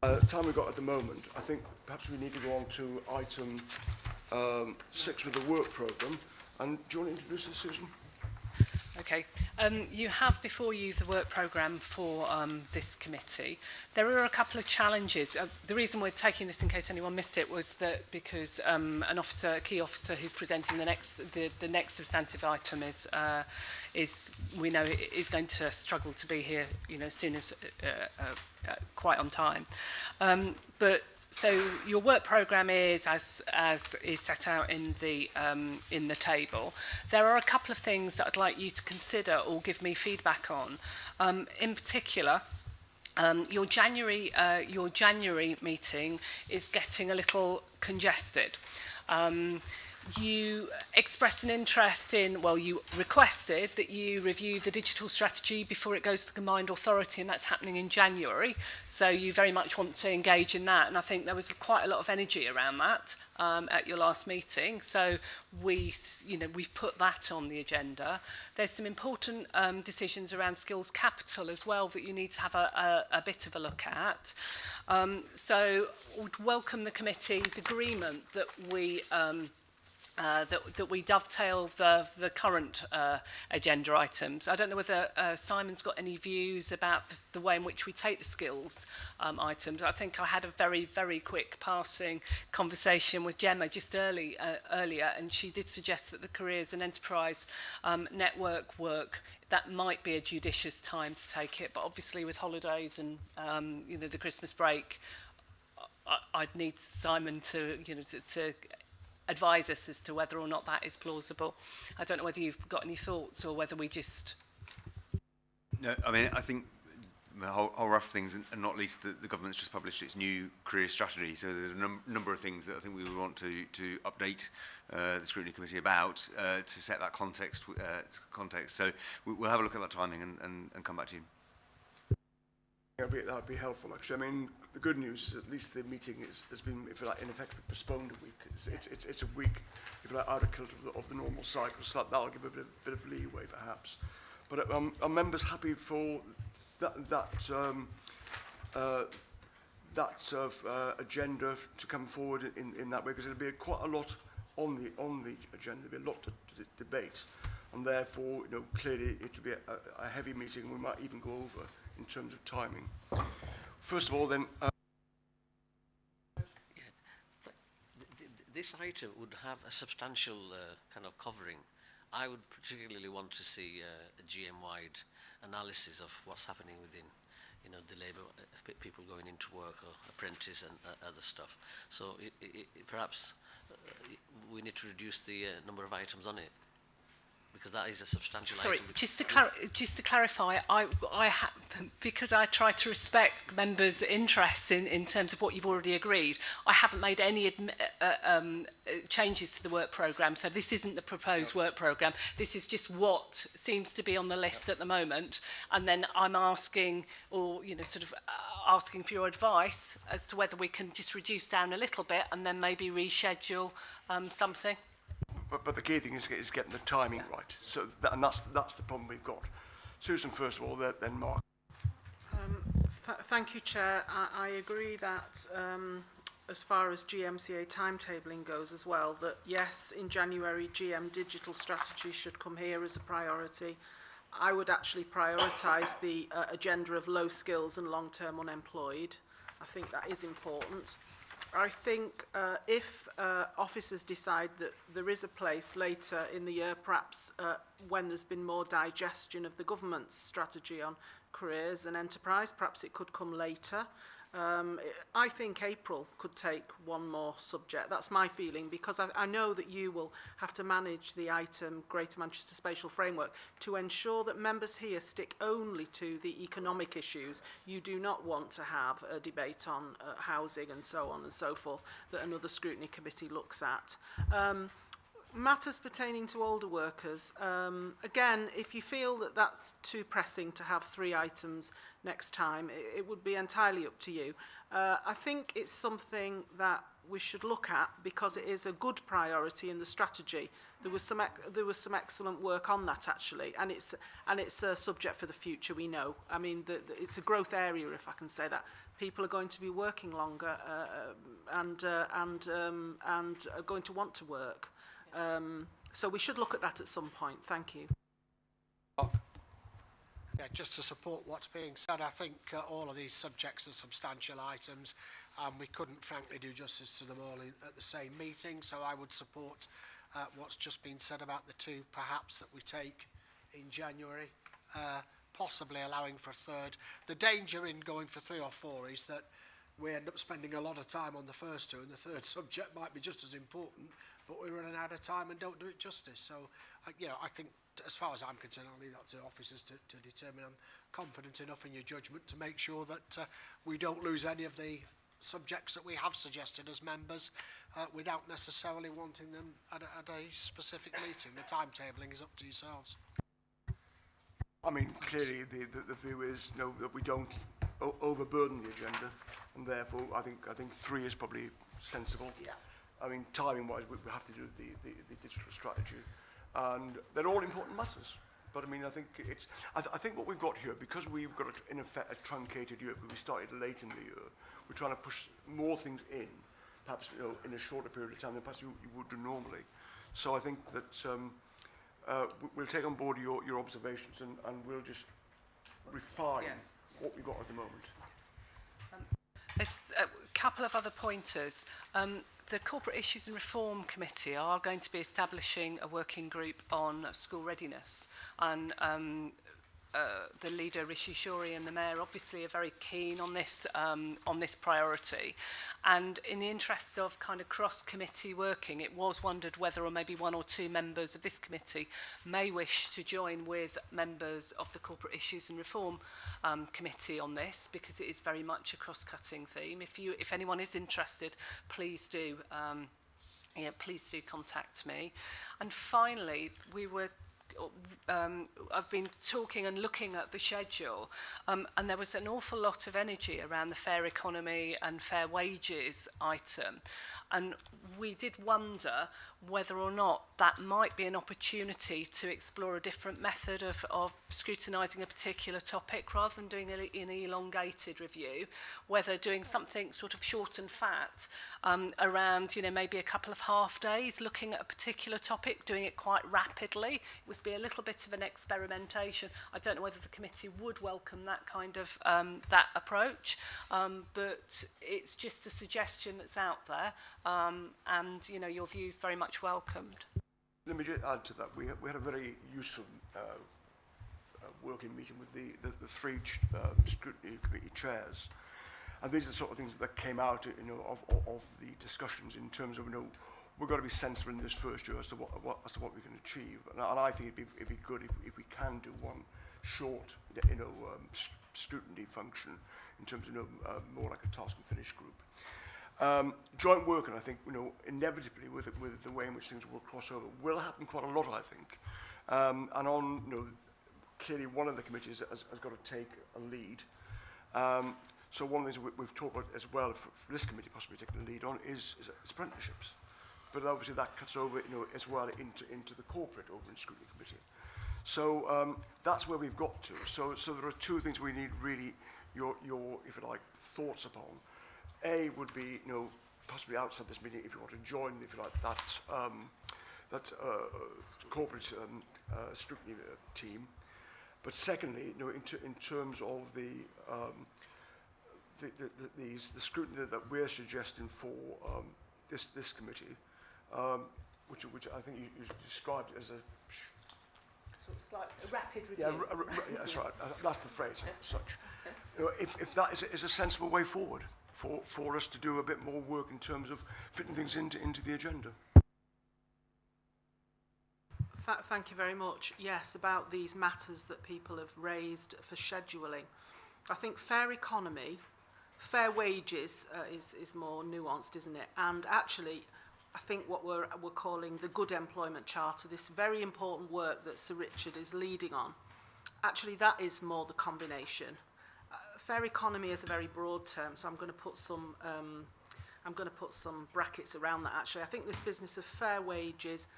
the time we've got at the moment, I think perhaps we need to go on to item 6 with the work programme. And do you want to introduce this, Susan?
Okay. You have before you the work programme for this committee. There are a couple of challenges. The reason we're taking this, in case anyone missed it, was that because a key officer who's presenting the next substantive item is we know is going to struggle to be here, as soon as quite on time. So your work programme is as is set out in the table. There are a couple of things that I'd like you to consider or give me feedback on. In particular, your January meeting is getting a little congested. You expressed an interest in, you requested that you review the digital strategy before it goes to the combined authority, and that's happening in January. So you very much want to engage in that, and I think there was quite a lot of energy around that at your last meeting. So we've put that on the agenda. There's some important decisions around skills capital as well that you need to have a bit of a look at. So would welcome the committee's agreement that we that we dovetail the current agenda items. I don't know whether Simon's got any views about the way in which we take the skills items. I think I had a very, very quick passing conversation with Gemma just earlier, and she did suggest that the careers and enterprise network work, that might be a judicious time to take it, but obviously with holidays and the Christmas break, I'd need Simon to to advise us as to whether or not that is plausible. I don't know whether you've got any thoughts or whether we just...
No, I mean, I think the whole raft of things, and not least the government's just published its new career strategy, so there's a number of things that I think we would want to update the Scrutiny Committee about to set that context. So we'll have a look at that timing and come back to you.
That would be helpful, actually. I mean, the good news is at least the meeting has been, if you like, in effect, postponed a week. It's a week, if you like, out of kilter of the normal cycle, so that'll give a bit of leeway, perhaps. But are members happy for that agenda to come forward in that way? Because there'll be quite a lot on the agenda. There'll be a lot to debate, and therefore, clearly it'll be a heavy meeting, and we might even go over in terms of timing. First of all, then.
This item would have a substantial kind of covering. I would particularly want to see a GM-wide analysis of what's happening within, the labour, people going into work or apprentice and other stuff. So perhaps we need to reduce the number of items on it, because that is a substantial
Sorry,
item.
just to clarify, because I try to respect members' interests in terms of what you've already agreed, I haven't made any changes to the work programme, so this isn't the proposed work programme. This is just what seems to be on the list at the moment, and then I'm asking, or asking for your advice as to whether we can just reduce down a little bit and then maybe reschedule something.
But the key thing is getting the timing right. So and that's the problem we've got. Susan, first of all, then Mark.
Thank you, Chair. I agree that as far as GMCA timetabling goes as well, that yes, in January, GM digital strategy should come here as a priority. I would actually prioritise the agenda of low skills and long-term unemployed. I think that is important. I think if officers decide that there is a place later in the year, perhaps when there's been more digestion of the government's strategy on careers and enterprise, perhaps it could come later. I think April could take one more subject. That's my feeling, because I know that you will have to manage the item Greater Manchester Spatial Framework to ensure that members here stick only to the economic issues. You do not want to have a debate on housing and so on and so forth that another scrutiny committee looks at. Matters pertaining to older workers, again, if you feel that that's too pressing to have 3 items next time, it would be entirely up to you. I think it's something that we should look at because it is a good priority in the strategy. There was some excellent work on that actually, and it's a subject for the future. We know. I mean, it's a growth area, if I can say that. People are going to be working longer and are going to want to work. So we should look at that at some point. Thank you.
Yeah, just to support what's being said, I think all of these subjects are substantial items, and we couldn't frankly do justice to them all at the same meeting, so I would support what's just been said about the 2 perhaps that we take in January, possibly allowing for a 3rd. The danger in going for 3 or 4 is that we end up spending a lot of time on the first 2, and the 3rd subject might be just as important, but we're running out of time and don't do it justice. So, I think, as far as I'm concerned, I'll leave that to officers to determine. I'm confident enough in your judgment to make sure that we don't lose any of the subjects that we have suggested as members without necessarily wanting them at a specific meeting. The timetabling is up to yourselves.
I mean, clearly the view is that we don't overburden the agenda, and therefore I think 3 is probably sensible. Yeah. I mean, timing-wise, we have to do the digital strategy, and they're all important matters. But I mean, I think it's. I think what we've got here, because we've got in effect a truncated year, because we started late in the year, we're trying to push more things in, perhaps in a shorter period of time than perhaps you would do normally. So I think that we'll take on board your observations, and we'll just refine what we've got at the moment.
There's a couple of other pointers. The Corporate Issues and Reform Committee are going to be establishing a working group on school readiness, and the leader Rishi Shuri and the Mayor obviously are very keen on this priority, and in the interest of kind of cross-committee working, it was wondered whether or maybe 1 or 2 members of this committee may wish to join with members of the Corporate Issues and Reform Committee on this, because it is very much a cross-cutting theme. If anyone is interested, please do please do contact me. And finally, we were I've been talking and looking at the schedule, and there was an awful lot of energy around the fair economy and fair wages item. And we did wonder whether or not that might be an opportunity to explore a different method of scrutinising a particular topic rather than doing an elongated review, whether doing something sort of short and fat around, you know, maybe a couple of half days looking at a particular topic, doing it quite rapidly. It would be a little bit of an experimentation. I don't know whether the committee would welcome that kind of that approach, but it's just a suggestion that's out there, and you know, your view is very much welcomed.
Let me just add to that. We had a very useful working meeting with the three scrutiny committee chairs, and these are the sort of things that came out, you know, of the discussions in terms of, you know, we've got to be sensible in this first year as to what we can achieve, and I think it'd be good if we can do one short, you know, scrutiny function in terms of, you know, more like a task and finish group. Joint working, I think, you know, inevitably with the way in which things will cross over will happen quite a lot, I think. And on, you know, clearly one of the committees has got to take a lead. So one of the things we've talked about as well for this committee possibly taking the lead on is apprenticeships. But obviously that cuts over, you know, as well into the corporate over in scrutiny committee. So that's where we've got to. So there are two things we need really your if you like, thoughts upon. A would be, you know, possibly outside this meeting if you want to join, if you like, that corporate scrutiny team. But secondly, you know, in terms of the scrutiny that we're suggesting for this committee, which I think you described as a
Sort of like a rapid review.
yeah, that's right. That's the phrase. As such, you know, if that is a sensible way forward for us to do a bit more work in terms of fitting things into the agenda.
Thank you very much. Yes, about these matters that people have raised for scheduling. I think fair economy, fair wages is more nuanced, isn't it? And actually, I think what we're calling the Good Employment Charter, this very important work that Sir Richard is leading on, actually that is more the combination. Fair economy is a very broad term, so I'm going to put some brackets around that. Actually, I think this business of fair wages,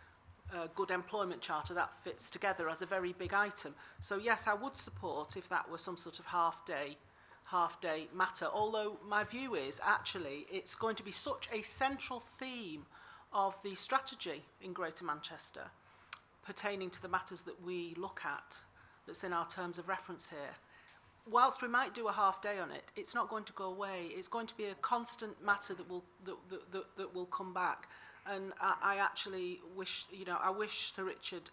Good Employment Charter, that fits together as a very big item. So yes, I would support if that were some sort of half day matter. Although my view is actually it's going to be such a central theme of the strategy in Greater Manchester pertaining to the matters that we look at, that's in our terms of reference here. Whilst we might do a half day on it, it's not going to go away. It's going to be a constant matter that will come back. And I actually wish, you know, I wish Sir Richard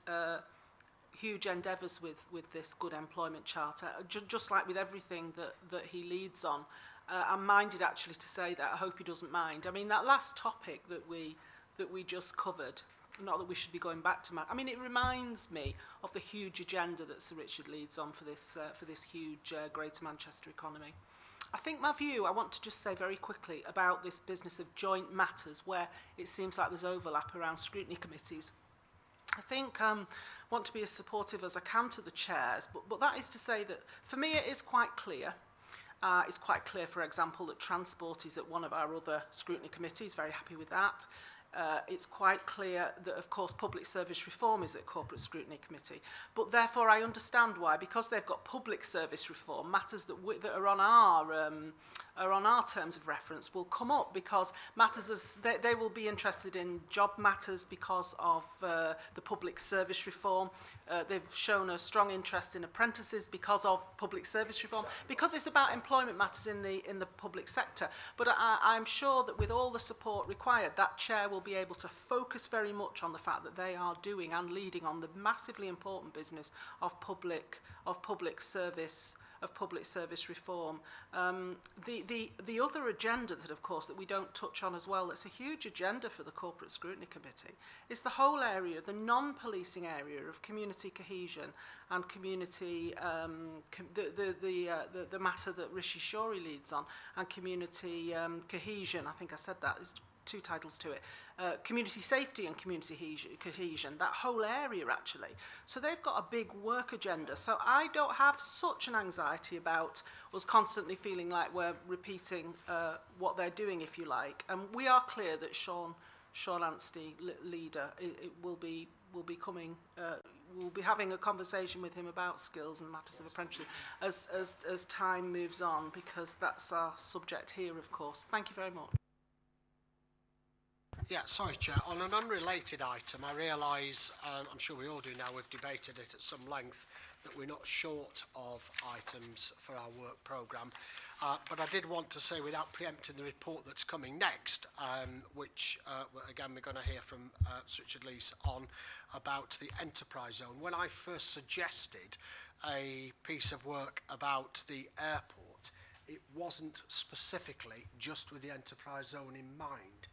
huge endeavours with this Good Employment Charter, just like with everything that he leads on. I'm minded actually to say that. I hope he doesn't mind. I mean, that last topic that we just covered, not that we should be going back to, I mean, it reminds me of the huge agenda that Sir Richard leads on for this huge Greater Manchester economy. I think my view, I want to just say very quickly about this business of joint matters where it seems like there's overlap around scrutiny committees. I think want to be as supportive as I can to the chairs, but that is to say that for me it is quite clear. It's quite clear, for example, that transport is at one of our other scrutiny committees, very happy with that. It's quite clear that, of course, public service reform is at corporate scrutiny committee. But therefore, I understand why, because they've got public service reform, matters that are on our terms of reference will come up, because matters of they will be interested in job matters because of the public service reform. They've shown a strong interest in apprentices because of public service reform, because it's about employment matters in the public sector. But I'm sure that with all the support required, that chair will be able to focus very much on the fact that they are doing and leading on the massively important business of public service reform. The other agenda that, of course, that we don't touch on as well, that's a huge agenda for the Corporate Scrutiny Committee, is the whole area, the non-policing area of community cohesion and community, the matter that Rishi Shori leads on, and community cohesion, I think I said that, is two titles to it, community safety and community cohesion, that whole area actually. So they've got a big work agenda. So I don't have such an anxiety about us constantly feeling like we're repeating what they're doing, if you like. And we are clear that Sean Anstey, leader, it will be coming. We'll be having a conversation with him about skills and matters of apprenticeship as time moves on, because that's our subject here, of course. Thank you very much.
Yeah, sorry, Chair. On an unrelated item, I realise, I'm sure we all do now, we've debated it at some length, that we're not short of items for our work programme. But I did want to say, without preempting the report that's coming next, which, again, we're going to hear from Richard Leese on, about the enterprise zone. When I first suggested a piece of work about the airport, it wasn't specifically just with the enterprise zone in mind.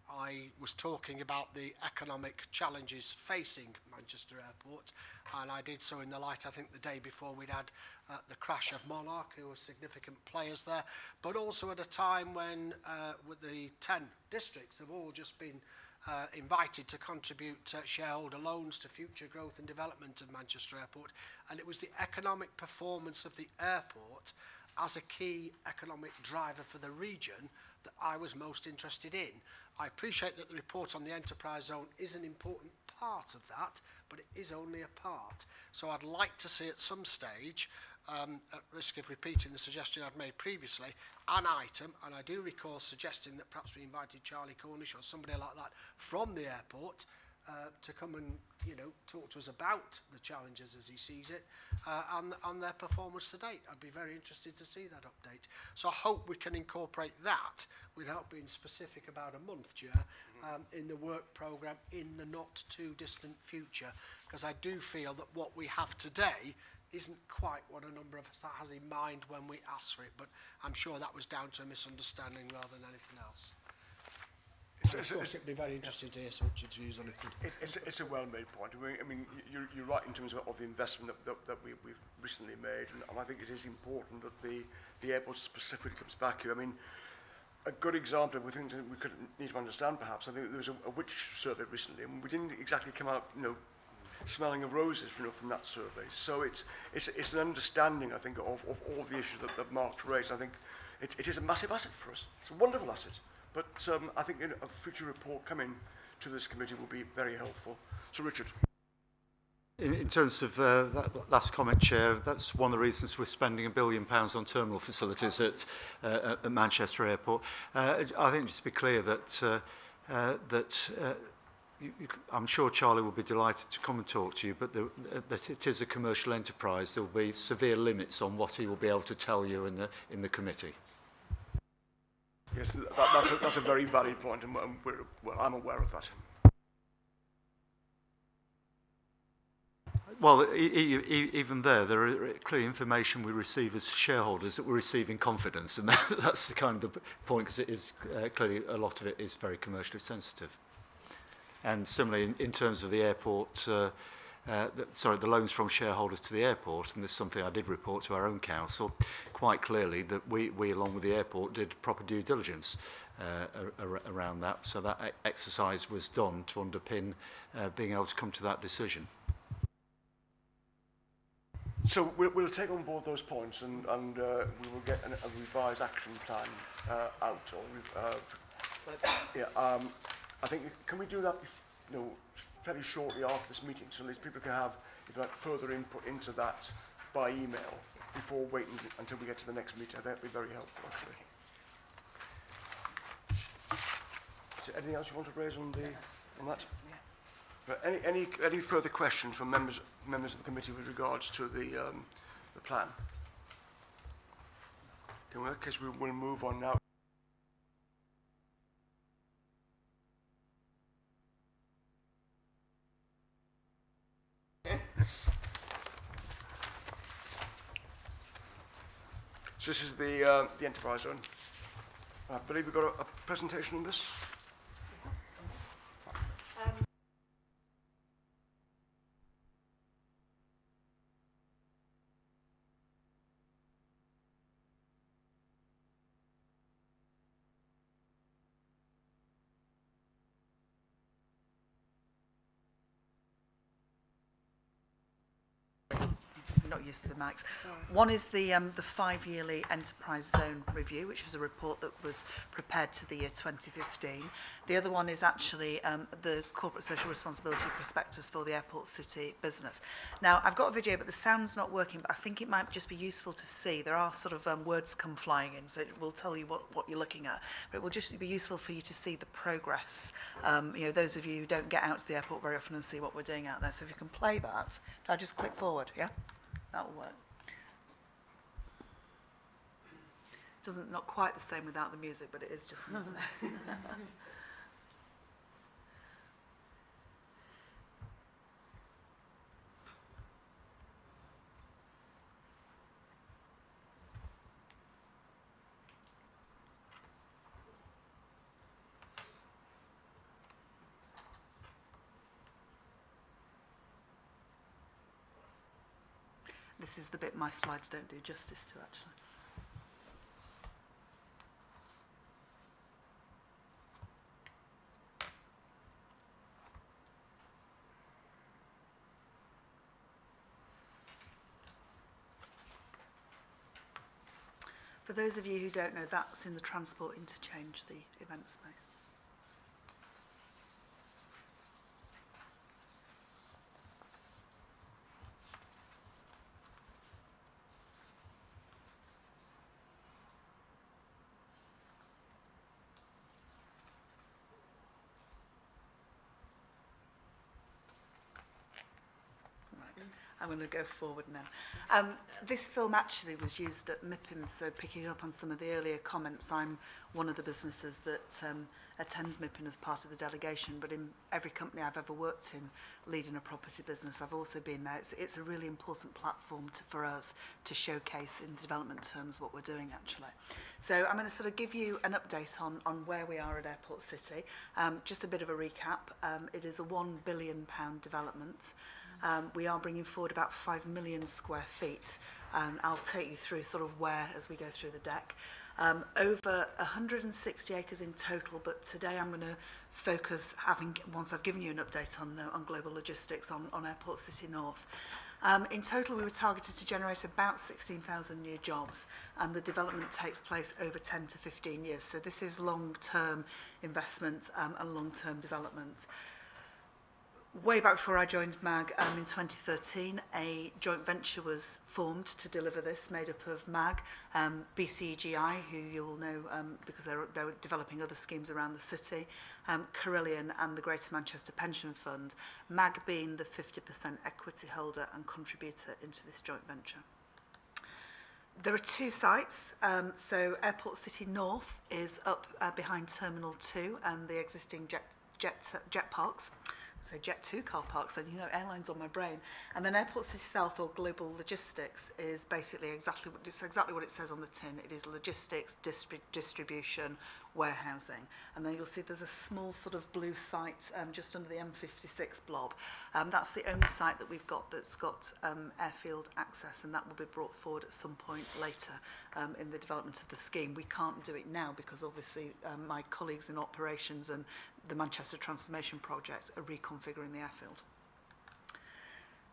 I was talking about the economic challenges facing Manchester Airport, and I did so in the light, I think, the day before we'd had the crash of Monarch, who were significant players there, but also at a time when with the 10 districts have all just been invited to contribute shareholder loans to future growth and development of Manchester Airport, and it was the economic performance of the airport as a key economic driver for the region that I was most interested in. I appreciate that the report on the enterprise zone is an important part of that, but it is only a part. So I'd like to see at some stage, at risk of repeating the suggestion I'd made previously, an item, and I do recall suggesting that perhaps we invited Charlie Cornish or somebody like that from the airport to come and, you know, talk to us about the challenges as he sees it and their performance to date. I'd be very interested to see that update. So I hope we can incorporate that without being specific about a month, Chair, in the work programme in the not too distant future, because I do feel that what we have today isn't quite what a number of us has in mind when we asked for it, but I'm sure that was down to a misunderstanding rather than anything else. Of course, it'd be very interesting to hear Richard's views on it.
It's a well-made point. I mean, you're right in terms of the investment that we've recently made, and I think it is important that the airport specifically comes back here. I mean, a good example of things that we could need to understand, perhaps. I think there was a witch survey recently, and we didn't exactly come out, you know, smelling of roses, you know, from that survey. So it's an understanding, I think, of all the issues that Mark's raised. I think it is a massive asset for us. It's a wonderful asset. But I think a future report coming to this committee will be very helpful. So, Richard.
In terms of that last comment, Chair, that's one of the reasons we're spending £1 billion on terminal facilities at Manchester Airport. I think just to be clear that I'm sure Charlie will be delighted to come and talk to you, but that it is a commercial enterprise. There will be severe limits on what he will be able to tell you in the committee.
Yes, that's a very valid point, and I'm aware of that.
Well, even there are clear information we receive as shareholders that we receive in confidence, and that's the kind of the point, because it is clearly a lot of it is very commercially sensitive. And similarly, in terms of the airport, the loans from shareholders to the airport, and this is something I did report to our own council quite clearly, that we along with the airport did proper due diligence around that, so that exercise was done to underpin being able to come to that decision.
So we'll take on board those points, and we will get a revised action plan out. I think, can we do that, fairly shortly after this meeting, so at least people can have, if you like, further input into that by email before waiting until we get to the next meeting? That would be very helpful, actually. Is there anything else you want to raise on that? Any further questions from members of the committee with regards to the plan? In that case, we'll move on now. So this is the enterprise zone. I believe we've got a presentation on this.
used to the mics. One is the 5-yearly Enterprise Zone Review, which was a report that was prepared to the year 2015. The other one is actually the Corporate Social Responsibility Prospectus for the Airport City business. Now, I've got a video, but the sound's not working, but I think it might just be useful to see. There are sort of words come flying in, so it will tell you what you're looking at. But it will just be useful for you to see the progress. You know, those of you who don't get out to the airport very often and see what we're doing out there. So if you can play that, do I just click forward? Yeah, that will work. Not quite the same without the music, but it is just music. This is the bit my slides don't do justice to, actually. For those of you who don't know, that's in the transport interchange, the event space. I'm going to go forward now. This film actually was used at MIPIM, so picking up on some of the earlier comments, I'm one of the businesses that attends MIPIM as part of the delegation, but in every company I've ever worked in leading a property business, I've also been there. It's a really important platform for us to showcase in development terms what we're doing actually. So I'm going to sort of give you an update on where we are at Airport City. Just a bit of a recap. It is a £1 billion development. We are bringing forward about 5 million square feet. I'll take you through sort of where as we go through the deck. Over 160 acres in total, but today I'm going to focus, once I've given you an update on global logistics on Airport City North. In total, we were targeted to generate about 16,000 new jobs, and the development takes place over 10 to 15 years. So this is long-term investment and long-term development. Way back before I joined MAG in 2013, a joint venture was formed to deliver this, made up of MAG, BCGI, who you will know because they're developing other schemes around the city, Carillion and the Greater Manchester Pension Fund, MAG being the 50% equity holder and contributor into this joint venture. There are two sites, so Airport City North is up behind Terminal 2 and the existing jet parks. So Jet 2 car parks, and you know, airlines on my brain. And then Airport City South, or Global Logistics, is basically exactly what it says on the tin. It is logistics, distribution, warehousing. And then you'll see there's a small sort of blue site just under the M56 blob. That's the only site that we've got that's got airfield access, and that will be brought forward at some point later in the development of the scheme. We can't do it now because obviously my colleagues in operations and the Manchester Transformation Project are reconfiguring the airfield.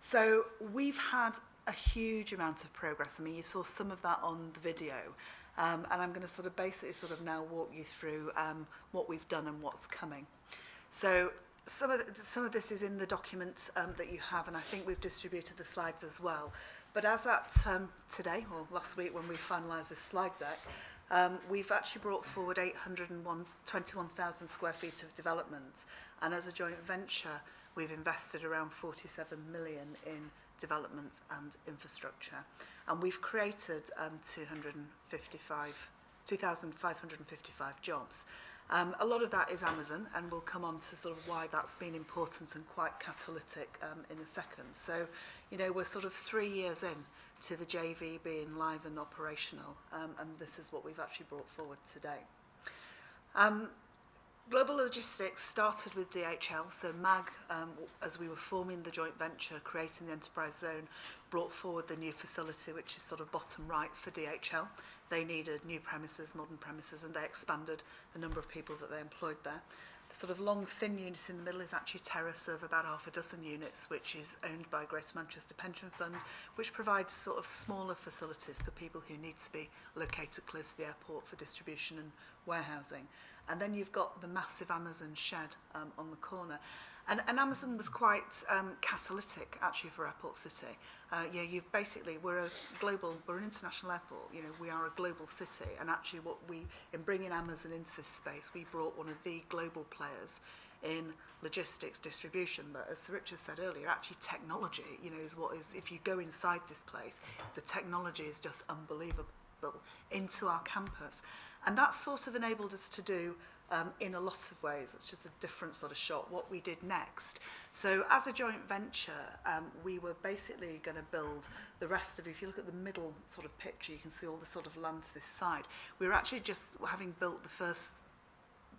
So we've had a huge amount of progress. I mean, you saw some of that on the video. And I'm going to sort of basically now walk you through what we've done and what's coming. So some of this is in the document that you have, and I think we've distributed the slides as well. But as at today, or last week when we finalised this slide deck, we've actually brought forward 821,000 square feet of development, and as a joint venture we've invested around 47 million in development and infrastructure, and we've created 2,555 jobs. A lot of that is Amazon, and we'll come on to sort of why that's been important and quite catalytic in a second. So, you know, we're sort of 3 years in to the JV being live and operational, and this is what we've actually brought forward today. Global Logistics started with DHL, so MAG, as we were forming the joint venture, creating the enterprise zone, brought forward the new facility, which is sort of bottom right for DHL. They needed new premises, modern premises, and they expanded the number of people that they employed there. The sort of long, thin unit in the middle is actually a terrace of about half a dozen units, which is owned by Greater Manchester Pension Fund, which provides sort of smaller facilities for people who need to be located close to the airport for distribution and warehousing. And then you've got the massive Amazon shed on the corner. And Amazon was quite catalytic, actually, for Airport City. You know, you've basically, we're an international airport. You know, we are a global city. And actually, in bringing Amazon into this space, we brought one of the global players in logistics distribution. But as Sir Richard said earlier, actually technology, you know, is what is, if you go inside this place, the technology is just unbelievable into our campus. And that sort of enabled us to do in a lot of ways. It's just a different sort of shot, what we did next. So as a joint venture, we were basically going to build the rest of, if you look at the middle sort of picture, you can see all the sort of land to this side. We were actually just, having built the first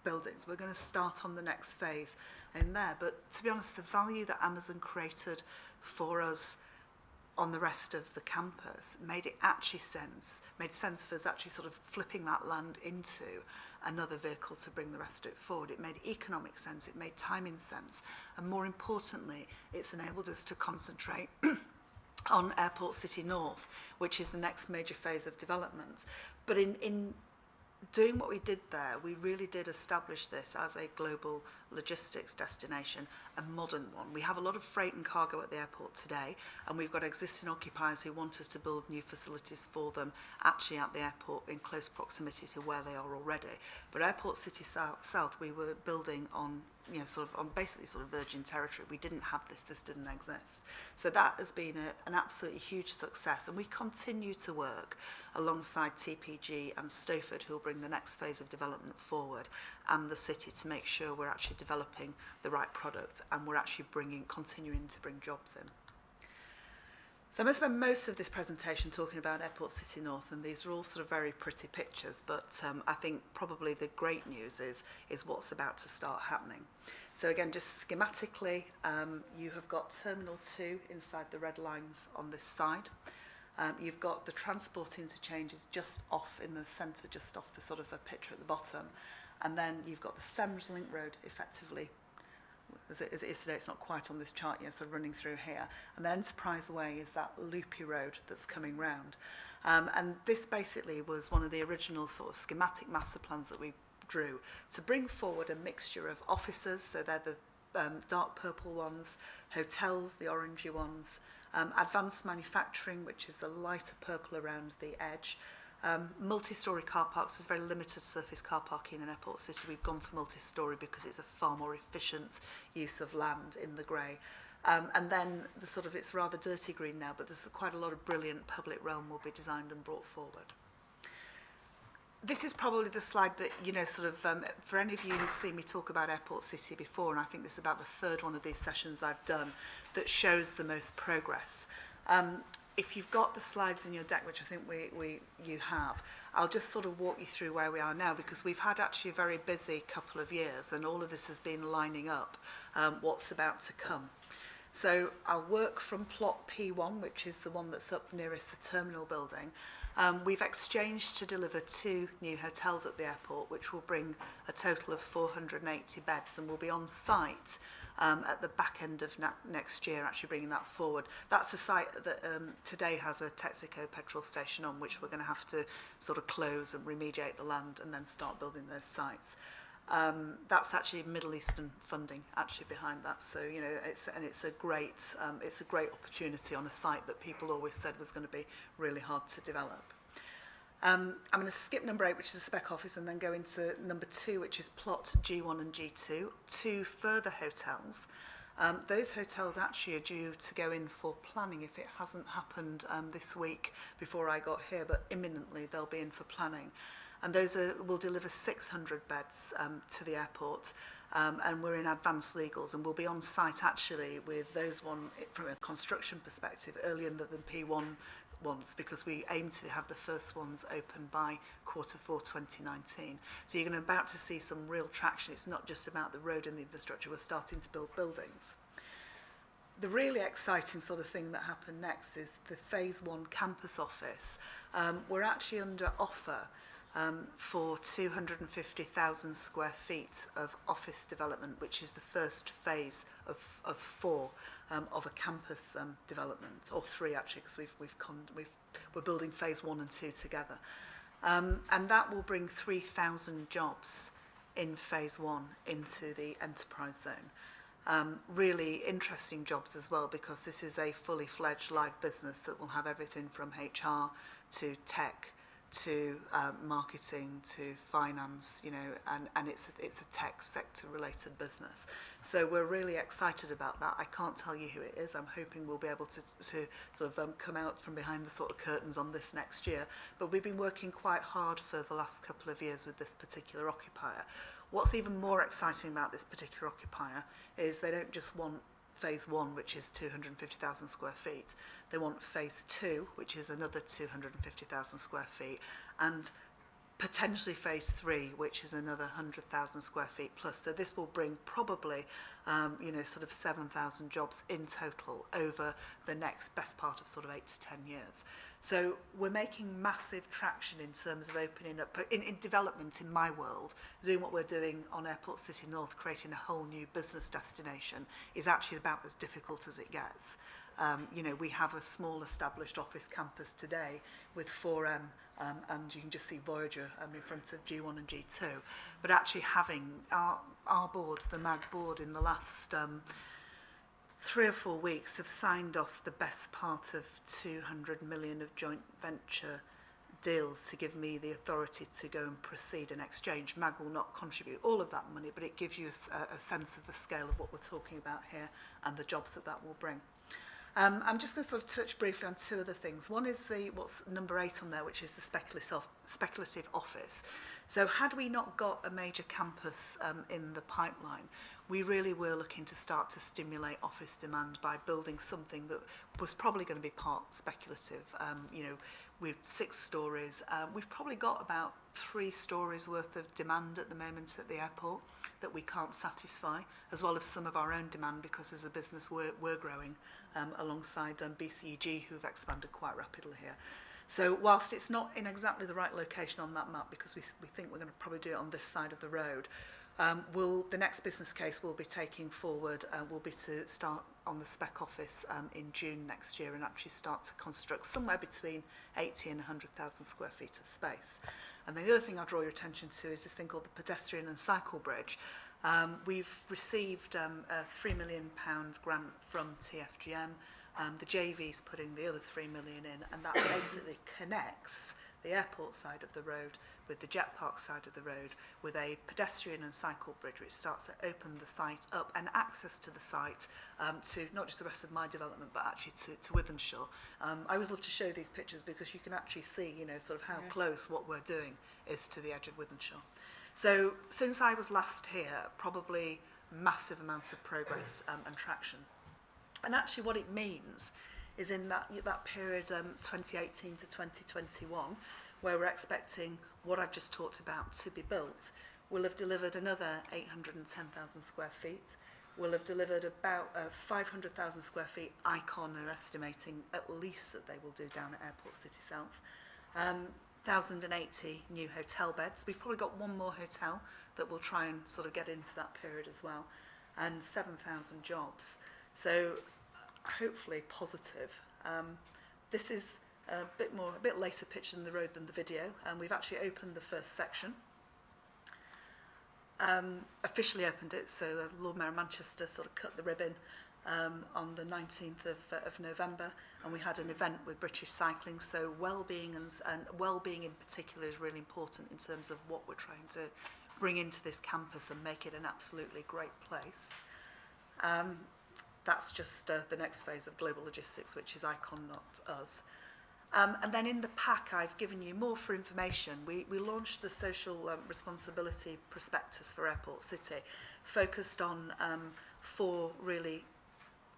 buildings, we're going to start on the next phase in there. But to be honest, the value that Amazon created for us on the rest of the campus made sense for us actually sort of flipping that land into another vehicle to bring the rest of it forward. It made economic sense, it made timing sense, and more importantly, it's enabled us to concentrate on Airport City North, which is the next major phase of development. But in doing what we did there, we really did establish this as a global logistics destination, a modern one. We have a lot of freight and cargo at the airport today, and we've got existing occupiers who want us to build new facilities for them actually at the airport in close proximity to where they are already. But Airport City South, we were building on, you know, sort of on basically sort of virgin territory. We didn't have this didn't exist. So that has been an absolutely huge success, and we continue to work alongside TPG and Stoford, who will bring the next phase of development forward, and the city to make sure we're actually developing the right product and we're actually continuing to bring jobs in. So I'm going to spend most of this presentation talking about Airport City North, and these are all sort of very pretty pictures, but I think probably the great news is what's about to start happening. So again, just schematically, you have got Terminal 2 inside the red lines on this side. You've got the transport interchanges just off in the centre, just off the sort of a picture at the bottom. And then you've got the Thames Link Road effectively, as it is today, it's not quite on this chart yet, so running through here. And then Enterprise Way is that loopy road that's coming round. And this basically was one of the original sort of schematic master plans that we drew to bring forward a mixture of offices, so they're the dark purple ones, hotels, the orangey ones, advanced manufacturing, which is the lighter purple around the edge, multi-storey car parks. There's very limited surface car parking in Airport City. We've gone for multi-storey because it's a far more efficient use of land in the grey. And then the sort of, it's rather dirty green now, but there's quite a lot of brilliant public realm will be designed and brought forward. This is probably the slide that, you know, sort of, for any of you who've seen me talk about Airport City before, and I think this is about the third one of these sessions I've done, that shows the most progress. If you've got the slides in your deck, which I think you have, I'll just sort of walk you through where we are now, because we've had actually a very busy couple of years, and all of this has been lining up what's about to come. So I'll work from plot P1, which is the one that's up nearest the terminal building. We've exchanged to deliver 2 new hotels at the airport, which will bring a total of 480 beds, and we'll be on site at the back end of next year, actually bringing that forward. That's a site that today has a Texaco petrol station on, which we're going to have to sort of close and remediate the land and then start building those sites. That's actually Middle Eastern funding actually behind that. So, you know, it's a great opportunity on a site that people always said was going to be really hard to develop. I'm going to skip number 8, which is a spec office, and then go into number 2, which is plot G1 and G2, 2 further hotels. Those hotels actually are due to go in for planning if it hasn't happened this week before I got here, but imminently they'll be in for planning. And those will deliver 600 beds to the airport, and we're in advanced legals, and we'll be on site actually with those one from a construction perspective earlier than P1 ones, because we aim to have the first ones open by Q4 2019. So you're about to see some real traction. It's not just about the road and the infrastructure, we're starting to build buildings. The really exciting sort of thing that happened next is the phase 1 campus office. We're actually under offer for 250,000 square feet of office development, which is the first phase of 4 of a campus development, or 3 actually, because we're building phase 1 and 2 together. And that will bring 3,000 jobs in phase 1 into the enterprise zone. Really interesting jobs as well, because this is a fully fledged live business that will have everything from HR to tech to marketing to finance, you know, and it's a tech sector related business. So we're really excited about that. I can't tell you who it is. I'm hoping we'll be able to sort of come out from behind the sort of curtains on this next year. But we've been working quite hard for the last couple of years with this particular occupier. What's even more exciting about this particular occupier is they don't just want phase 1, which is 250,000 square feet. They want phase 2, which is another 250,000 square feet, and potentially phase 3, which is another 100,000 square feet plus. So this will bring probably, you know, sort of 7,000 jobs in total over the next best part of sort of 8 to 10 years. So we're making massive traction in terms of opening up, in development in my world. Doing what we're doing on Airport City North, creating a whole new business destination, is actually about as difficult as it gets. You know, we have a small established office campus today with 4M, and you can just see Voyager in front of G1 and G2. But actually having our board, the MAG board, in the last 3 or 4 weeks have signed off the best part of 200 million of joint venture deals to give me the authority to go and proceed and exchange. MAG will not contribute all of that money, but it gives you a sense of the scale of what we're talking about here and the jobs that will bring. I'm just going to sort of touch briefly on 2 other things. One is what's number 8 on there, which is the speculative office. So had we not got a major campus in the pipeline, we really were looking to start to stimulate office demand by building something that was probably going to be part speculative. You know, with 6 stories, we've probably got about 3 stories worth of demand at the moment at the airport that we can't satisfy, as well as some of our own demand, because as a business we're growing alongside BCEG, who've expanded quite rapidly here. So whilst it's not in exactly the right location on that map, because we think we're going to probably do it on this side of the road, the next business case we'll be taking forward will be to start on the spec office in June next year and actually start to construct somewhere between 80 and 100,000 square feet of space. And the other thing I'll draw your attention to is this thing called the pedestrian and cycle bridge. We've received a £3 million grant from TFGM. The JV's putting the other 3 million in, and that basically connects the airport side of the road with the jet park side of the road with a pedestrian and cycle bridge, which starts to open the site up and access to the site to not just the rest of my development, but actually to Wythenshawe. I always love to show these pictures because you can actually see, you know, sort of how close what we're doing is to the edge of Wythenshawe. So since I was last here, probably massive amounts of progress and traction. And actually what it means is in that period 2018 to 2021, where we're expecting what I've just talked about to be built, we'll have delivered another 810,000 square feet. We'll have delivered about 500,000 square feet. Icon are estimating at least that they will do down at Airport City South. 1,080 new hotel beds. We've probably got 1 more hotel that we'll try and sort of get into that period as well. And 7,000 jobs. So hopefully positive. This is a bit later pitch in the road than the video, and we've actually opened the first section. Officially opened it, so Lord Mayor of Manchester sort of cut the ribbon on the 19th of November, and we had an event with British Cycling. So well-being and well-being in particular is really important in terms of what we're trying to bring into this campus and make it an absolutely great place. That's just the next phase of global logistics, which is Icon, not us. And then in the pack, I've given you more for information. We launched the social responsibility prospectus for Airport City, focused on 4 really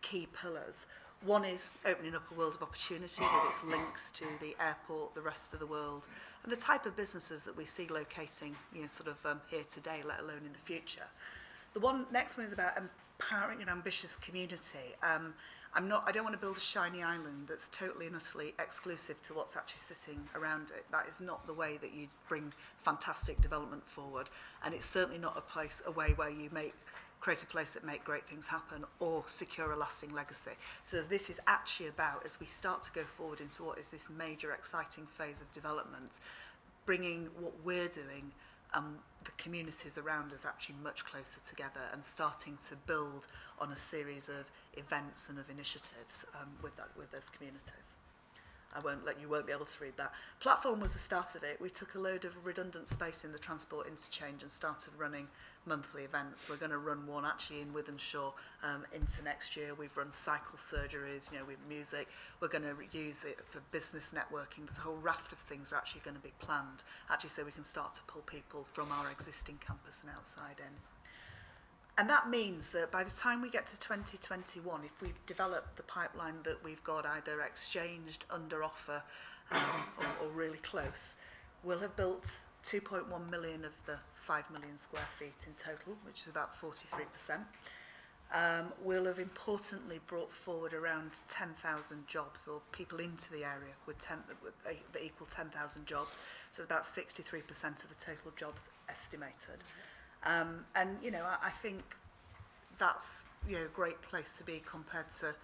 key pillars. One is opening up a world of opportunity with its links to the airport, the rest of the world, and the type of businesses that we see locating, you know, sort of here today, let alone in the future. The next one is about empowering an ambitious community. I don't want to build a shiny island that's totally and utterly exclusive to what's actually sitting around it. That is not the way that you bring fantastic development forward. And it's certainly not a way where you create a place that make great things happen or secure a lasting legacy. So this is actually about, as we start to go forward into what is this major exciting phase of development, bringing what we're doing the communities around us actually much closer together and starting to build on a series of events and of initiatives with those communities. You won't be able to read that. Platform was the start of it. We took a load of redundant space in the transport interchange and started running monthly events. We're going to run one actually in Wythenshawe into next year. We've run cycle surgeries, with music. We're going to use it for business networking. There's a whole raft of things that are actually going to be planned, actually, so we can start to pull people from our existing campus and outside in. And that means that by the time we get to 2021, if we've developed the pipeline that we've got either exchanged, under offer, or really close, we'll have built 2.1 million of the 5 million square feet in total, which is about 43%. We'll have importantly brought forward around 10,000 jobs, or people into the area that equal 10,000 jobs. So it's about 63% of the total jobs estimated. And, I think that's, a great place to be compared to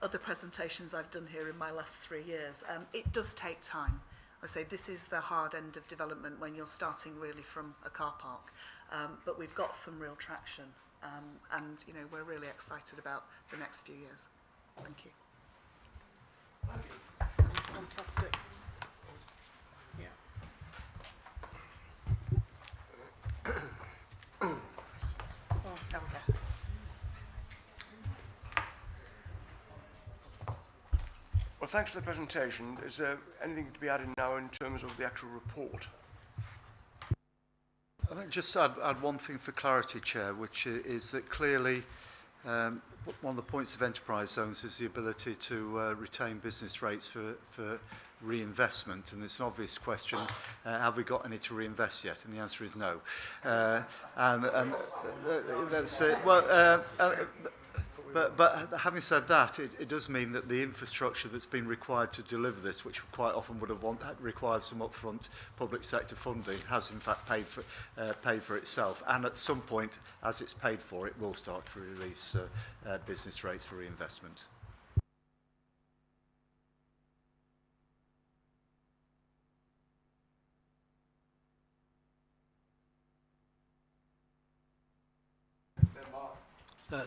other presentations I've done here in my last 3 years. It does take time. I say this is the hard end of development when you're starting really from a car park. But we've got some real traction. And, we're really excited about the next few years. Thank you.
Thank you. Fantastic. Yeah.
Well, thanks for the presentation. Is there anything to be added now in terms of the actual report?
I think just add one thing for clarity, Chair, which is that clearly one of the points of enterprise zones is the ability to retain business rates for reinvestment, and it's an obvious question, have we got any to reinvest yet? And the answer is no. That's it. Well, but having said that, it does mean that the infrastructure that's been required to deliver this, which quite often would have required some upfront public sector funding, has in fact paid for itself. And at some point, as it's paid for, it will start to release business rates for reinvestment.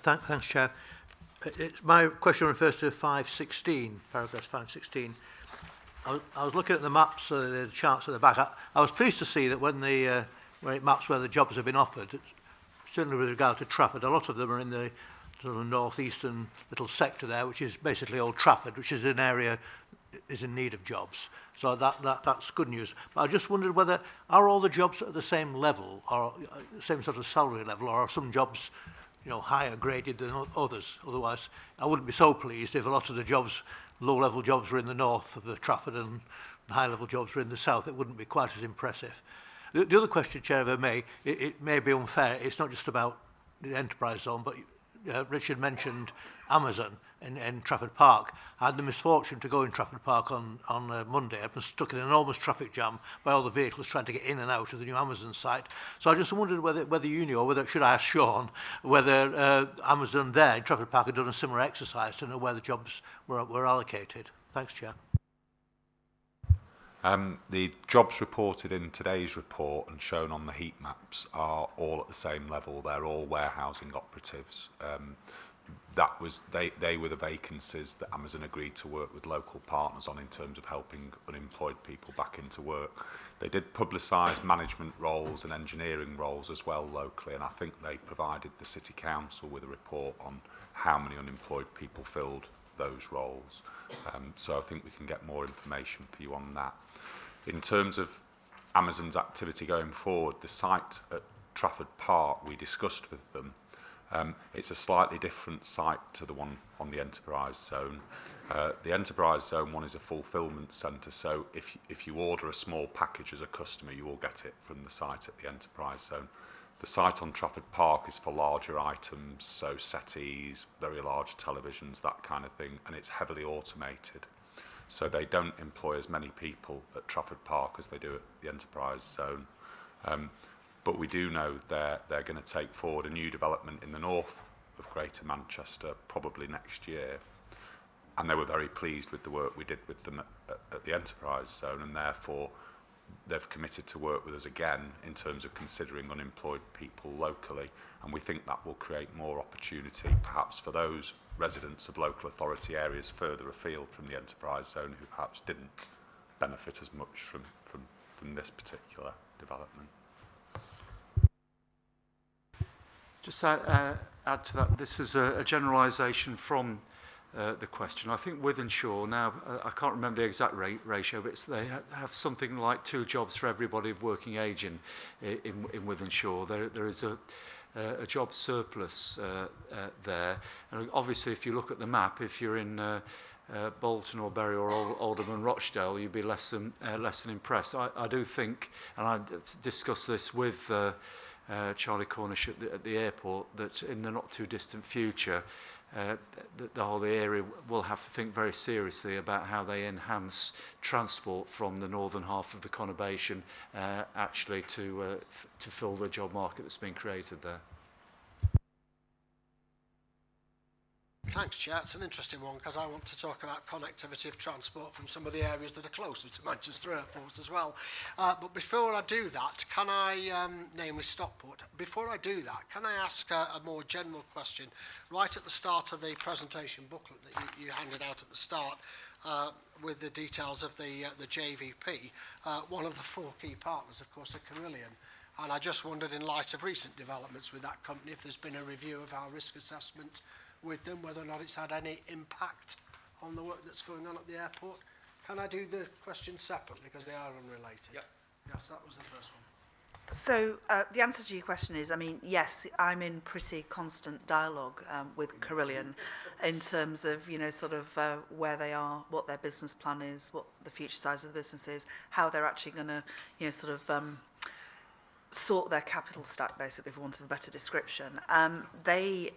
Thanks, Chair. My question refers to 516, paragraph 516. I was looking at the maps, the charts at the back. I was pleased to see that when it maps where the jobs have been offered, certainly with regard to Trafford, a lot of them are in the sort of northeastern little sector there, which is basically Old Trafford, which is an area is in need of jobs. So that's good news. But I just wondered whether, are all the jobs at the same level, or same sort of salary level, or are some jobs higher graded than others? Otherwise, I wouldn't be so pleased if a lot of the jobs, low-level jobs, were in the north of the Trafford and high-level jobs were in the south. It wouldn't be quite as impressive. The other question, Chair, if I may, it may be unfair. It's not just about the enterprise zone, but Richard mentioned Amazon in Trafford Park. I had the misfortune to go in Trafford Park on Monday. I was stuck in an enormous traffic jam by all the vehicles trying to get in and out of the new Amazon site. So I just wondered whether you knew, or whether, should I ask Sean, whether Amazon there in Trafford Park had done a similar exercise to know where the jobs were allocated. Thanks, Chair.
The jobs reported in today's report and shown on the heat maps are all at the same level. They're all warehousing operatives. They were the vacancies that Amazon agreed to work with local partners on in terms of helping unemployed people back into work. They did publicise management roles and engineering roles as well locally, and I think they provided the City Council with a report on how many unemployed people filled those roles. So I think we can get more information for you on that. In terms of Amazon's activity going forward, the site at Trafford Park we discussed with them. It's a slightly different site to the one on the enterprise zone. The enterprise zone one is a fulfilment centre, so if you order a small package as a customer, you will get it from the site at the enterprise zone. The site on Trafford Park is for larger items, so settees, very large televisions, that kind of thing, and it's heavily automated. So they don't employ as many people at Trafford Park as they do at the Enterprise Zone. But we do know they're going to take forward a new development in the north of Greater Manchester, probably next year. And they were very pleased with the work we did with them at the Enterprise Zone, and therefore they've committed to work with us again in terms of considering unemployed people locally, and we think that will create more opportunity perhaps for those residents of local authority areas further afield from the Enterprise Zone who perhaps didn't benefit as much from this particular development.
Just add to that, this is a generalisation from the question. I think Wythenshawe now, I can't remember the exact ratio, but they have something like 2 jobs for everybody of working age in Wythenshawe. There is a job surplus there. And obviously, if you look at the map, if you're in Bolton or Bury or Oldham and Rochdale, you'd be less than impressed. I do think, and I discussed this with Charlie Cornish at the airport, that in the not too distant future, the whole area will have to think very seriously about how they enhance transport from the northern half of the conurbation actually to fill the job market that's been created there.
Thanks, Chair. It's an interesting one because I want to talk about connectivity of transport from some of the areas that are closer to Manchester Airport as well. But before I do that, can I, namely Stockport, before I do that, can I ask a more general question? Right at the start of the presentation booklet that you handed out at the start with the details of the JVP, one of the 4 key partners, of course, are Carillion. And I just wondered, in light of recent developments with that company, if there's been a review of our risk assessment with them, whether or not it's had any impact on the work that's going on at the airport. Can I do the questions separately because they are unrelated? Yep. Yes, that was the first one.
So the answer to your question is, I mean, yes, I'm in pretty constant dialogue with Carillion in terms of, you know, sort of where they are, what their business plan is, what the future size of the business is, how they're actually going to, you know, sort of sort their capital stack, basically, for want of a better description. They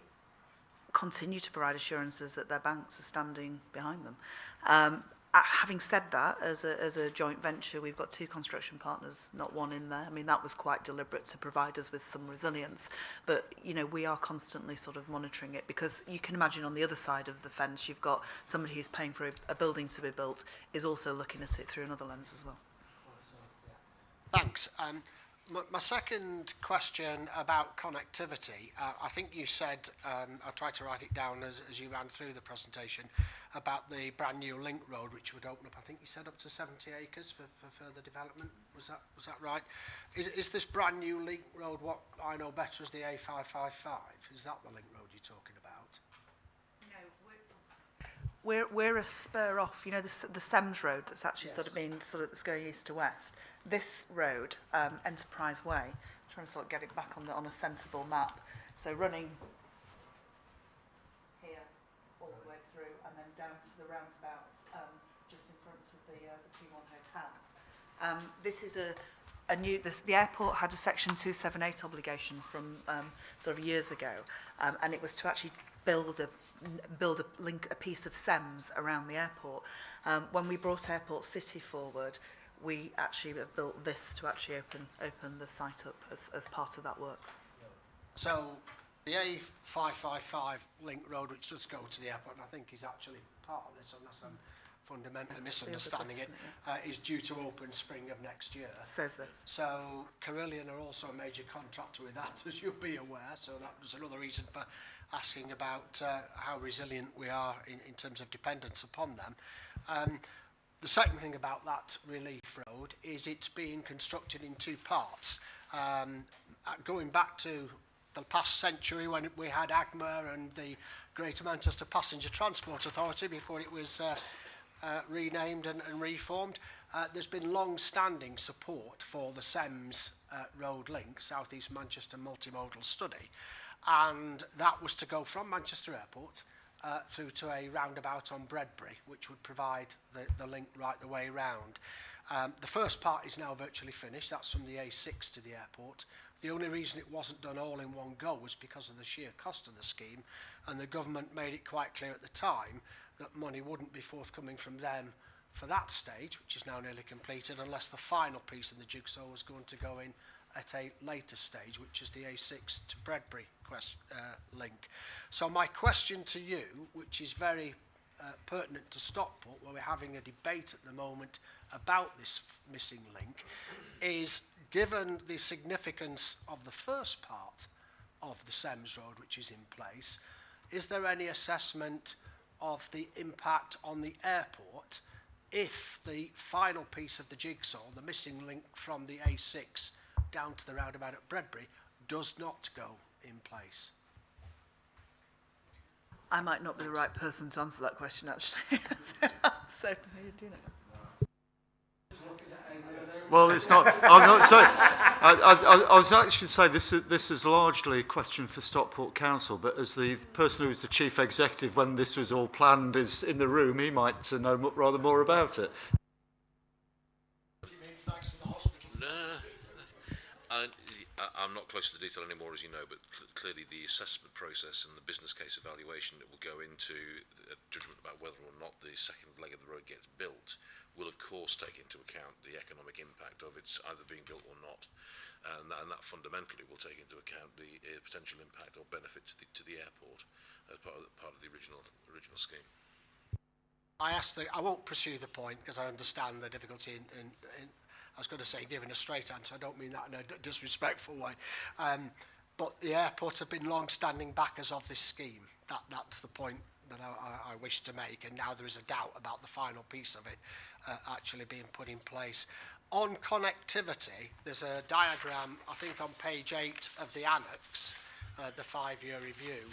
continue to provide assurances that their banks are standing behind them. Having said that, as a joint venture, we've got 2 construction partners, not 1 in there. I mean, that was quite deliberate to provide us with some resilience. But, you know, we are constantly sort of monitoring it because you can imagine on the other side of the fence, you've got somebody who's paying for a building to be built is also looking at it through another lens as well.
Thanks. My second question about connectivity, I think you said, I tried to write it down as you ran through the presentation, about the brand new link road which would open up, I think you said up to 70 acres for further development. Was that right? Is this brand new link road what I know better as the A555? Is that the link road you're talking about?
No, we're a spur off, you know, the Sems road that's actually sort of been sort of that's going east to west. This road, Enterprise Way, I'm trying to sort of get it back on a sensible map. So running here all the way through and then down to the roundabout just in front of the P1 hotels. This is a new, the airport had a section 278 obligation from sort of years ago, and it was to actually build a piece of SEMS around the airport. When we brought Airport City forward, we actually have built this to actually open the site up as part of that works.
So the A555 link road, which does go to the airport, and I think is actually part of this, unless I'm fundamentally misunderstanding it, is due to open spring of next year.
Says this.
So Carillion are also a major contractor with that, as you'll be aware. So that was another reason for asking about how resilient we are in terms of dependence upon them. The second thing about that relief road is it's being constructed in 2 parts. Going back to the past century when we had AGMA and the Greater Manchester Passenger Transport Authority before it was renamed and reformed, there's been long-standing support for the SEMS road link, South East Manchester Multimodal Study, and that was to go from Manchester Airport through to a roundabout on Bredbury, which would provide the link right the way round. The first part is now virtually finished. That's from the A6 to the airport. The only reason it wasn't done all in one go was because of the sheer cost of the scheme, and the government made it quite clear at the time that money wouldn't be forthcoming from them for that stage, which is now nearly completed, unless the final piece of the jigsaw was going to go in at a later stage, which is the A6 to Bredbury link. So my question to you, which is very pertinent to Stockport, where we're having a debate at the moment about this missing link, is given the significance of the first part of the Thames Road, which is in place, is there any assessment of the impact on the airport if the final piece of the jigsaw, the missing link from the A6 down to the roundabout at Bredbury, does not go in place?
I might not be the right person to answer that question, actually. So, you do know.
Well, it's not. I'm not sorry. I was actually saying this is largely a question for Stockport Council, but as the person who was the chief executive when this was all planned is in the room, he might know rather more about it.
I'm not close to the detail anymore, as you know, but clearly the assessment process and the business case evaluation that will go into a judgment about whether or not the second leg of the road gets built will, of course, take into account the economic impact of its either being built or not. And that fundamentally will take into account the potential impact or benefit to the airport as part of the original scheme.
I won't pursue the point because I understand the difficulty in I was going to say giving a straight answer. I don't mean that in a disrespectful way. But the airport have been long-standing backers of this scheme. That's the point that I wish to make. And now there is a doubt about the final piece of it actually being put in place. On connectivity, there's a diagram, I think on page 8 of the annex, the 5-year review,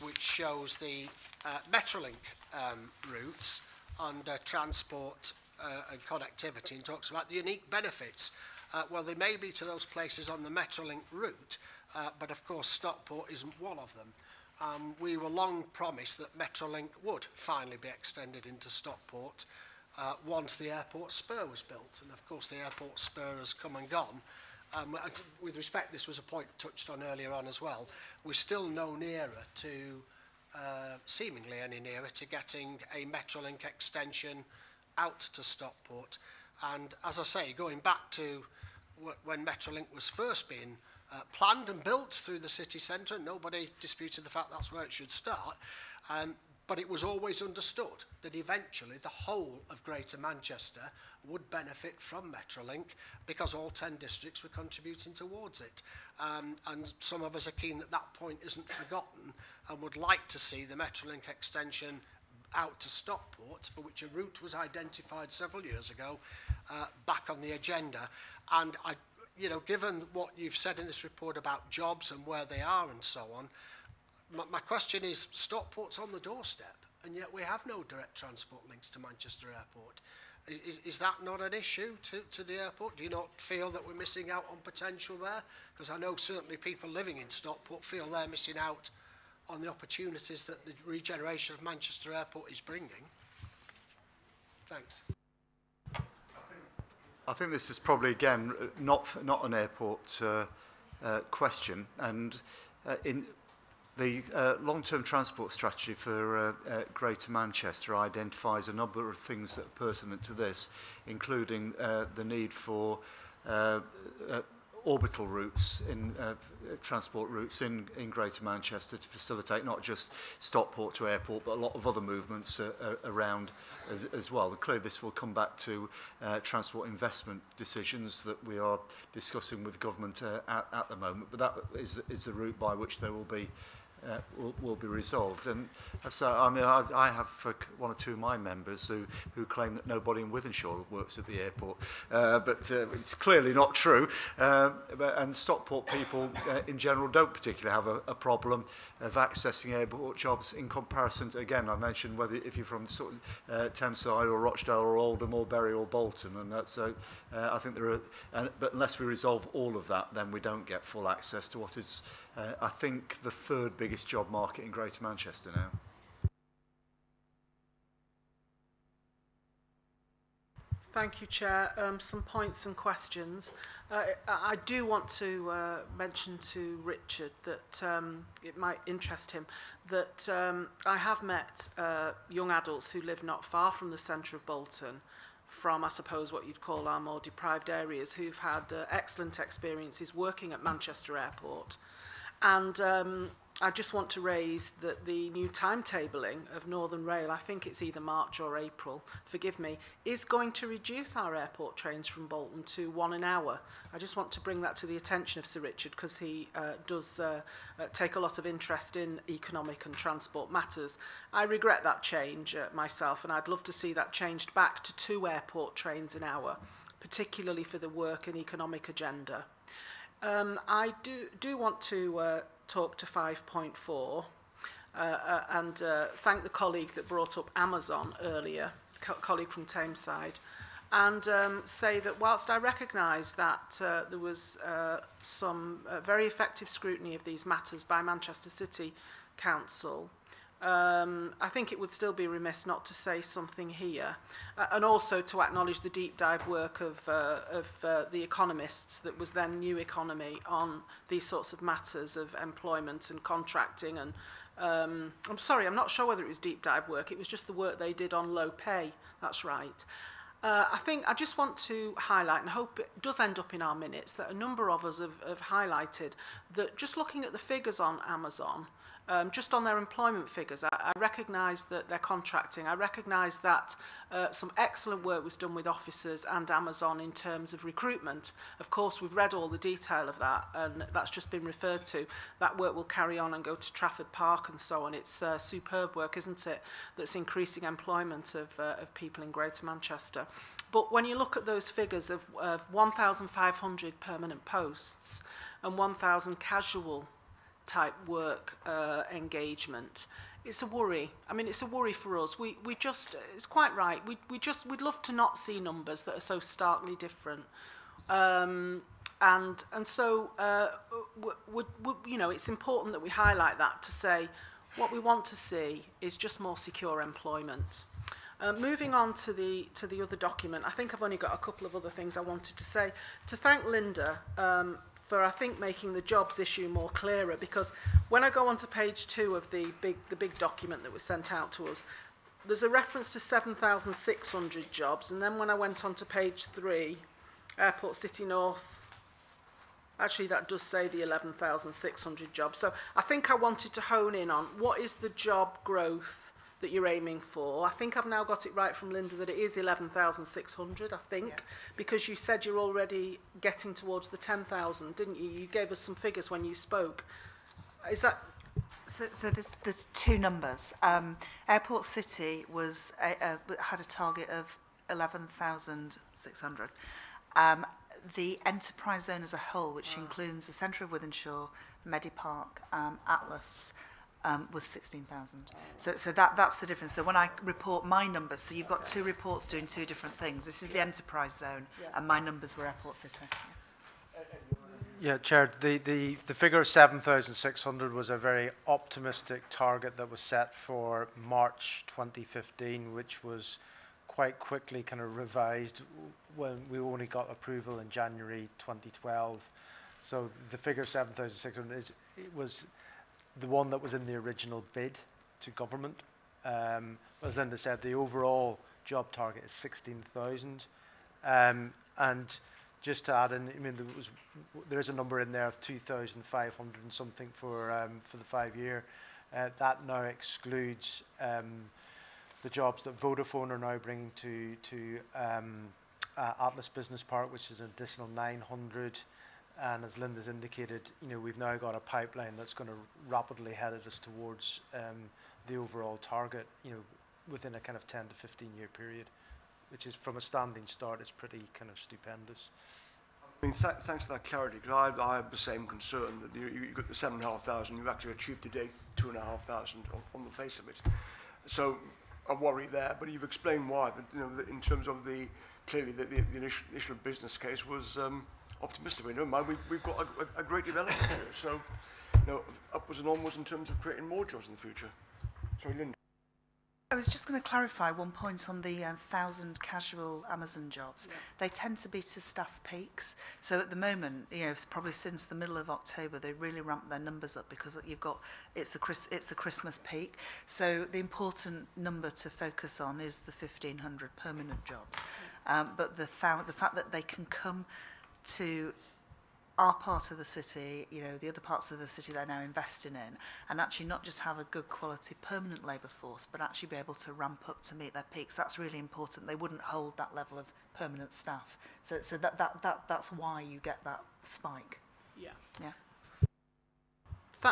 which shows the Metrolink routes under transport and connectivity, and talks about the unique benefits. Well, they may be to those places on the Metrolink route, but of course Stockport isn't one of them. We were long promised that Metrolink would finally be extended into Stockport once the airport spur was built, and of course the airport spur has come and gone. With respect, this was a point touched on earlier on as well. We're still no nearer to, seemingly any nearer to getting a Metrolink extension out to Stockport. And as I say, going back to when Metrolink was first being planned and built through the city centre, nobody disputed the fact that's where it should start, but it was always understood that eventually the whole of Greater Manchester would benefit from Metrolink because all 10 districts were contributing towards it. And some of us are keen that that point isn't forgotten and would like to see the Metrolink extension out to Stockport, for which a route was identified several years ago, back on the agenda. And given what you've said in this report about jobs and where they are and so on, my question is, Stockport's on the doorstep, and yet we have no direct transport links to Manchester Airport. Is that not an issue to the airport? Do you not feel that we're missing out on potential there? Because I know certainly people living in Stockport feel they're missing out on the opportunities that the regeneration of Manchester Airport is bringing. Thanks.
I think this is probably, again, not an airport question. And in the long-term transport strategy for Greater Manchester identifies a number of things that are pertinent to this, including the need for orbital routes, transport routes in Greater Manchester to facilitate not just Stockport to airport, but a lot of other movements around as well. And clearly this will come back to transport investment decisions that we are discussing with government at the moment, but that is the route by which there will be resolved. And so, I mean, I have one or two of my members who claim that nobody in Wythenshawe works at the airport, but it's clearly not true. And Stockport people in general don't particularly have a problem of accessing airport jobs in comparison to, again, I mentioned whether if you're from sort of Thameside or Rochdale or Oldham or Bury or Bolton, and that's I think there are, but unless we resolve all of that, then we don't get full access to what is I think the third biggest job market in Greater Manchester now.
Thank you, Chair. Some points and questions. I do want to mention to Richard that it might interest him that I have met young adults who live not far from the centre of Bolton, from, I suppose, what you'd call our more deprived areas, who've had excellent experiences working at Manchester Airport. And I just want to raise that the new timetabling of Northern Rail, I think it's either March or April, forgive me, is going to reduce our airport trains from Bolton to 1 an hour. I just want to bring that to the attention of Sir Richard, because he does take a lot of interest in economic and transport matters. I regret that change myself, and I'd love to see that changed back to 2 airport trains an hour, particularly for the work and economic agenda. I do want to talk to 5.4 and thank the colleague that brought up Amazon earlier, colleague from Tameside, and say that whilst I recognise that there was some very effective scrutiny of these matters by Manchester City Council, I think it would still be remiss not to say something here, and also to acknowledge the deep dive work of the economists that was then New Economy on these sorts of matters of employment and contracting. And I'm sorry, I'm not sure whether it was deep dive work. It was just the work they did on low pay. That's right. I think I just want to highlight, and hope it does end up in our minutes, that a number of us have highlighted that just looking at the figures on Amazon, just on their employment figures, I recognise that they're contracting. I recognise that some excellent work was done with officers and Amazon in terms of recruitment. Of course, we've read all the detail of that, and that's just been referred to. That work will carry on and go to Trafford Park and so on. It's superb work, isn't it, that's increasing employment of people in Greater Manchester. But when you look at those figures of 1,500 permanent posts and 1,000 casual type work engagement, it's a worry. I mean, it's a worry for us. We just, it's quite right. We'd love to not see numbers that are so starkly different. And so, you know, it's important that we highlight that to say what we want to see is just more secure employment. Moving on to the other document, I think I've only got a couple of other things I wanted to say. To thank Linda for, I think, making the jobs issue more clearer, because when I go on to page 2 of the big document that was sent out to us, there's a reference to 7,600 jobs, and then when I went on to page 3, Airport City North, actually that does say the 11,600 jobs. So I think I wanted to hone in on what is the job growth that you're aiming for. I think I've now got it right from Linda that it is 11,600, I think, yeah. Because you said you're already getting towards the 10,000, didn't you? You gave us some figures when you spoke. Is that...
So there's 2 numbers. Airport City was had a target of 11,600. The enterprise zone as a whole, which includes the centre of Wythenshawe, Medipark, Atlas, was 16,000. So that's the difference. So when I report my numbers, so you've got 2 reports doing 2 different things. This is the enterprise zone, and my numbers were Airport City.
Yeah, Chair, the figure of 7,600 was a very optimistic target that was set for March 2015, which was quite quickly kind of revised when we only got approval in January 2012. So the figure of 7,600 was the one that was in the original bid to government. As Linda said, the overall job target is 16,000. And just to add in, I mean, there is a number in there of 2,500 and something for the 5-year. That now excludes the jobs that Vodafone are now bringing to Atlas Business Park, which is an additional 900. And as Linda's indicated, you know, we've now got a pipeline that's going to rapidly head us towards the overall target, you know, within a kind of 10 to 15 year period, which is, from a standing start, is pretty kind of stupendous.
I mean, thanks for that clarity, because I have the same concern that you got the 7,500, you've actually achieved today 2,500 on the face of it. So I worry there, but you've explained why. But, you know, in terms of clearly the initial business case was optimistic. We know, we've got a great development here. So, you know, upwards and onwards in terms of creating more jobs in the future. Sorry, Linda.
I was just going to clarify one point on the 1,000 casual Amazon jobs. Yeah. They tend to be to staff peaks. So at the moment, you know, it's probably since the middle of October, they really ramped their numbers up because you've got, it's the Christmas peak. So the important number to focus on is the 1,500 permanent jobs. But the fact that they can come to our part of the city, you know, the other parts of the city they're now investing in, and actually not just have a good quality permanent labour force, but actually be able to ramp up to meet their peaks. That's really important. They wouldn't hold that level of permanent staff. So that's why you get that spike.
Yeah.
Yeah.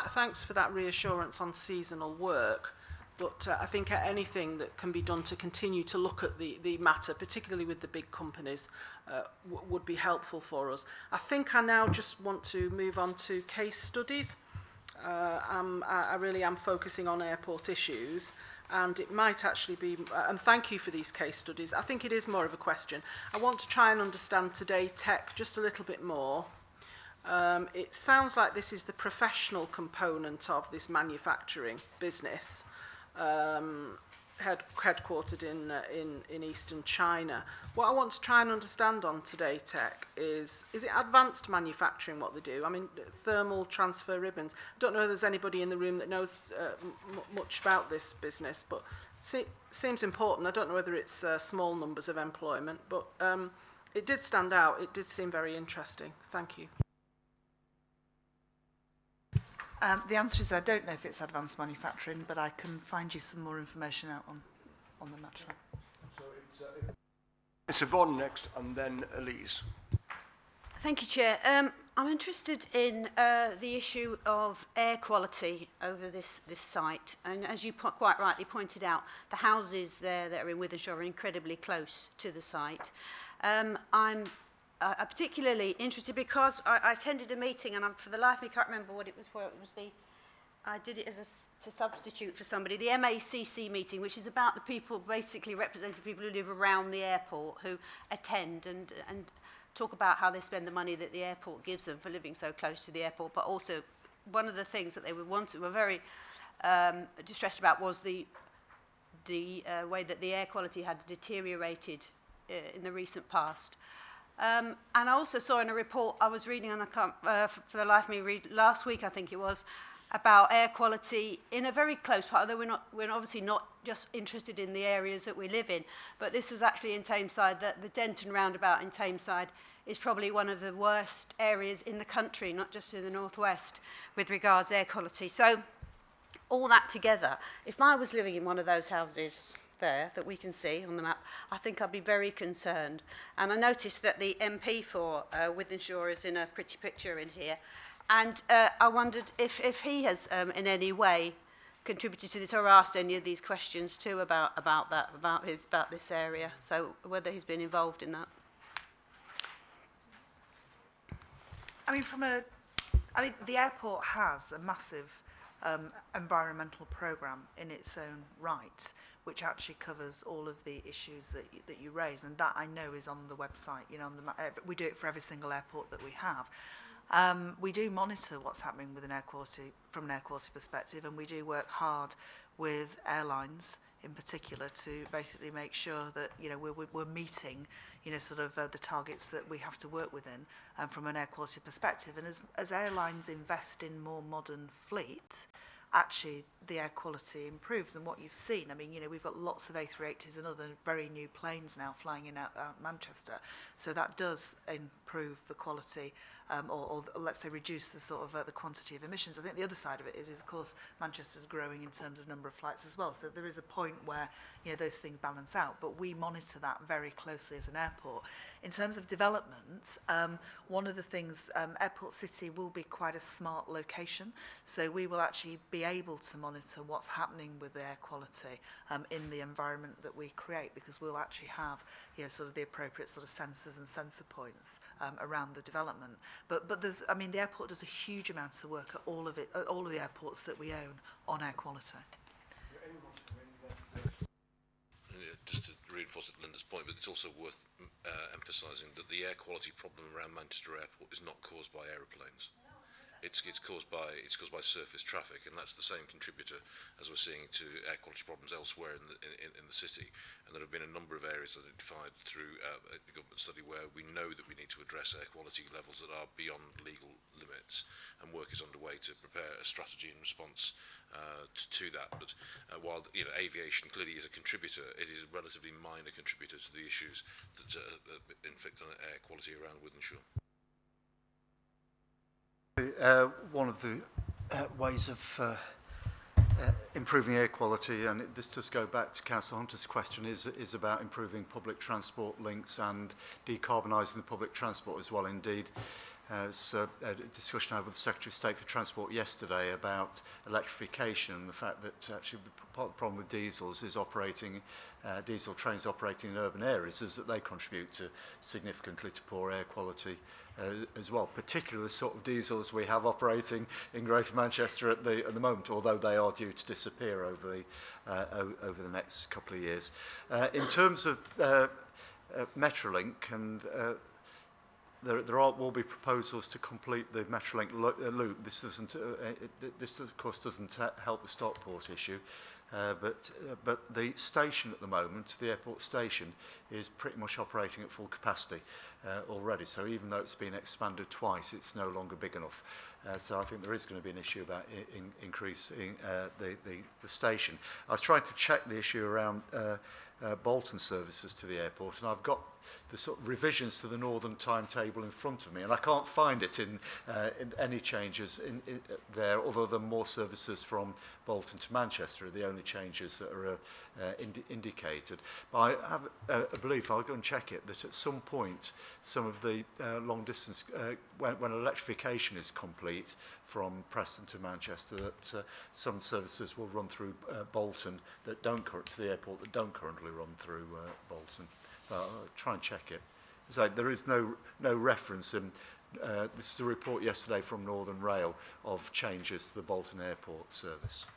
Thanks for that reassurance on seasonal work. But I think anything that can be done to continue to look at the matter, particularly with the big companies, would be helpful for us. I think I now just want to move on to case studies. I really am focusing on airport issues, and it might actually be, and thank you for these case studies. I think it is more of a question. I want to try and understand Today Tech just a little bit more. It sounds like this is the professional component of this manufacturing business. Headquartered in Eastern China. What I want to try and understand on Today Tech is it advanced manufacturing what they do? I mean, thermal transfer ribbons. I don't know if there's anybody in the room that knows much about this business, but seems important. I don't know whether it's small numbers of employment, but it did stand out. It did seem very interesting. Thank you.
The answer is I don't know if it's advanced manufacturing, but I can find you some more information out on the matter.
So it's Yvonne next, and then Elise.
Thank you, Chair. I'm interested in the issue of air quality over this site. And as you quite rightly pointed out, the houses there that are in Wythenshawe are incredibly close to the site. I'm particularly interested because I attended a meeting, and for the life of me can't remember what it was for. It was I did it as to substitute for somebody, the MACC meeting, which is about the people, basically representing people who live around the airport, who attend and talk about how they spend the money that the airport gives them for living so close to the airport. But also, one of the things that they were very distressed about was the way that the air quality had deteriorated in the recent past. And I also saw in a report I was reading, and I can't, for the life of me, read last week, I think it was, about air quality in a very close part, although we're obviously not just interested in the areas that we live in, but this was actually in Tameside, that the Denton roundabout in Tameside is probably one of the worst areas in the country, not just in the northwest, with regards to air quality. So all that together, if I was living in one of those houses there that we can see on the map, I think I'd be very concerned. And I noticed that the MP for Wythenshawe is in a pretty picture in here. And I wondered if he has in any way contributed to this or asked any of these questions too about this area. So whether he's been involved in that.
The airport has a massive environmental programme in its own right, which actually covers all of the issues that you raise, and that I know is on the website. You know, we do it for every single airport that we have. We do monitor what's happening with from an air quality perspective, and we do work hard with airlines in particular to basically make sure that, you know, we're meeting, you know, sort of the targets that we have to work within from an air quality perspective. And as airlines invest in more modern fleet, actually the air quality improves. And what you've seen, I mean, you know, we've got lots of A380s and other very new planes now flying in out Manchester, so that does improve the quality, or let's say reduce the sort of the quantity of emissions. I think the other side of it is of course Manchester's growing in terms of number of flights as well, so there is a point where, you know, those things balance out, but we monitor that very closely as an airport. In terms of development, one of the things, Airport City will be quite a smart location, so we will actually be able to monitor what's happening with the air quality in the environment that we create, because we'll actually have, you know, sort of the appropriate sort of sensors and sensor points around the development. But there's, I mean, the airport does a huge amount of work at all of the airports that we own on air quality.
Just to reinforce Linda's point, but it's also worth emphasising that the air quality problem around Manchester Airport is not caused by aeroplanes. it's caused by surface traffic, and that's the same contributor as we're seeing to air quality problems elsewhere in the city. And there have been a number of areas identified through the government study where we know that we need to address air quality levels that are beyond legal limits, and work is underway to prepare a strategy in response to that. But while aviation clearly is a contributor, it is a relatively minor contributor to the issues that inflict on air quality around Wythenshawe.
One of the ways of improving air quality, and this does go back to Councillor Hunter's question, is about improving public transport links and decarbonising the public transport as well. Indeed, there's a discussion I had with the Secretary of State for Transport yesterday about electrification and the fact that actually part of the problem with diesels is diesel trains operating in urban areas is that they contribute significantly to poor air quality as well, particularly the sort of diesels we have operating in Greater Manchester at the moment, although they are due to disappear over the next couple of years. In terms of Metrolink, and there will be proposals to complete the Metrolink loop. This of course doesn't help the Stockport issue, but the station at the moment, the airport station, is pretty much operating at full capacity already. So even though it's been expanded twice, it's no longer big enough. So I think there is going to be an issue about increasing the station. I was trying to check the issue around Bolton services to the airport, and I've got the sort of revisions to the northern timetable in front of me, and I can't find it in any changes there other than more services from Bolton to Manchester are the only changes that are indicated. But I have a belief, I'll go and check it, that at some point some of the long distance, when electrification is complete from Preston to Manchester, that some services will run through Bolton that don't to the airport that don't currently run through Bolton. I'll try and check it. So there is no reference in this is a report yesterday from Northern Rail of changes to the Bolton Airport service.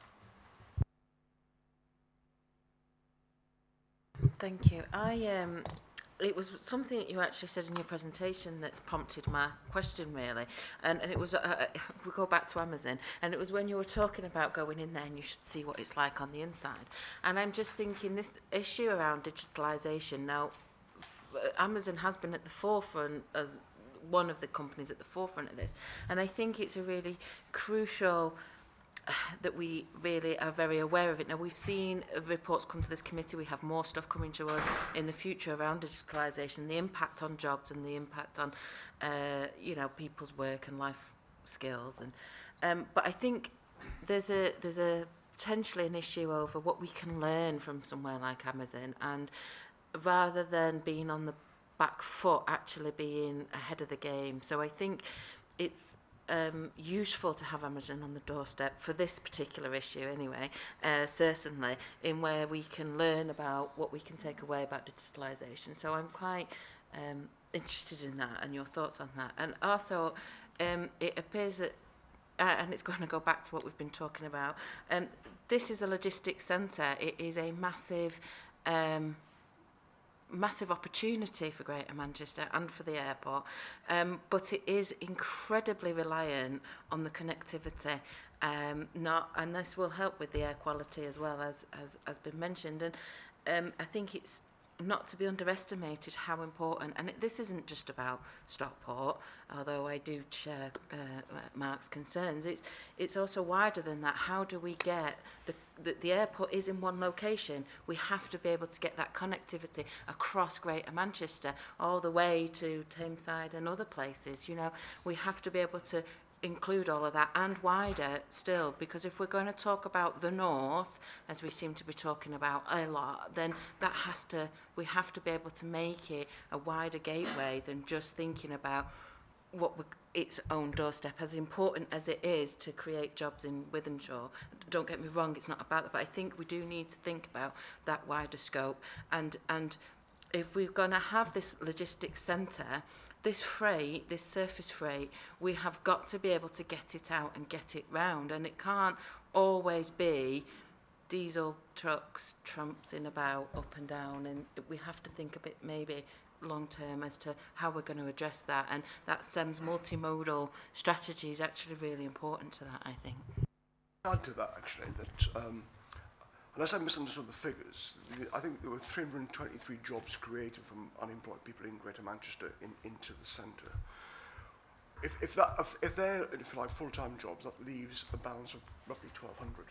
Thank you. It was something that you actually said in your presentation that's prompted my question, really. And it was, we go back to Amazon, and it was when you were talking about going in there and you should see what it's like on the inside. And I'm just thinking this issue around digitalisation, now, Amazon has been at the forefront as one of the companies at the forefront of this. And I think it's a really crucial that we really are very aware of it. Now, we've seen reports come to this committee. We have more stuff coming to us in the future around digitalisation, the impact on jobs and the impact on, people's work and life skills. And but I think there's a potentially an issue over what we can learn from somewhere like Amazon, and rather than being on the back foot, actually being ahead of the game. So I think it's useful to have Amazon on the doorstep for this particular issue anyway, certainly, in where we can learn about what we can take away about digitalisation. So I'm quite interested in that and your thoughts on that. And also, it appears that, and it's going to go back to what we've been talking about, this is a logistics centre. It is a massive opportunity for Greater Manchester and for the airport, but it is incredibly reliant on the connectivity, and this will help with the air quality as well, as been mentioned. And I think it's not to be underestimated how important, and this isn't just about Stockport, although I do share Mark's concerns. It's also wider than that. How do we get the airport is in one location? We have to be able to get that connectivity across Greater Manchester, all the way to Tameside and other places. We have to be able to include all of that and wider still, because if we're going to talk about the north, as we seem to be talking about a lot, then we have to be able to make it a wider gateway than just thinking about its own doorstep, as important as it is to create jobs in Wythenshawe. Don't get me wrong, it's not about that, but I think we do need to think about that wider scope. And if we're going to have this logistics centre, this surface freight, we have got to be able to get it out and get it round, and it can't always be diesel trucks tramping about up and down, and we have to think a bit maybe long term as to how we're going to address that, and that SEM's multimodal strategy is actually really important to that, I think.
Add to that actually that unless I misunderstood the figures, I think there were 323 jobs created from unemployed people in Greater Manchester into the centre. If they're, if you like, full-time jobs, that leaves a balance of roughly 1,200.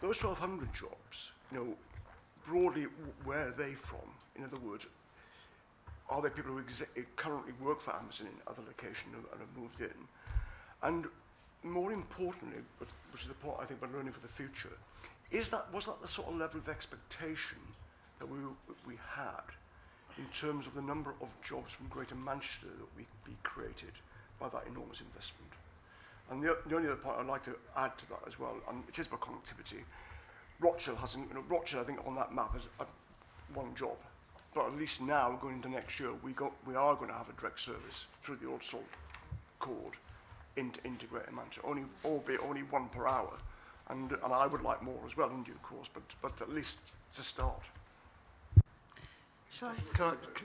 Those 1,200 jobs, you know, broadly, where are they from? In other words, are they people who currently work for Amazon in other locations and have moved in? And more importantly, which is the point I think we're learning for the future, was that the sort of level of expectation that we had in terms of the number of jobs from Greater Manchester that we be created by that enormous investment? And the only other point I'd like to add to that as well, and it is about connectivity. Rochdale hasn't, you know, Rochdale I think on that map has one job, but at least now going into next year we are going to have a direct service through the Ordsall cord into Greater Manchester, albeit only one per hour, and I would like more as well in due course, but at least it's a start.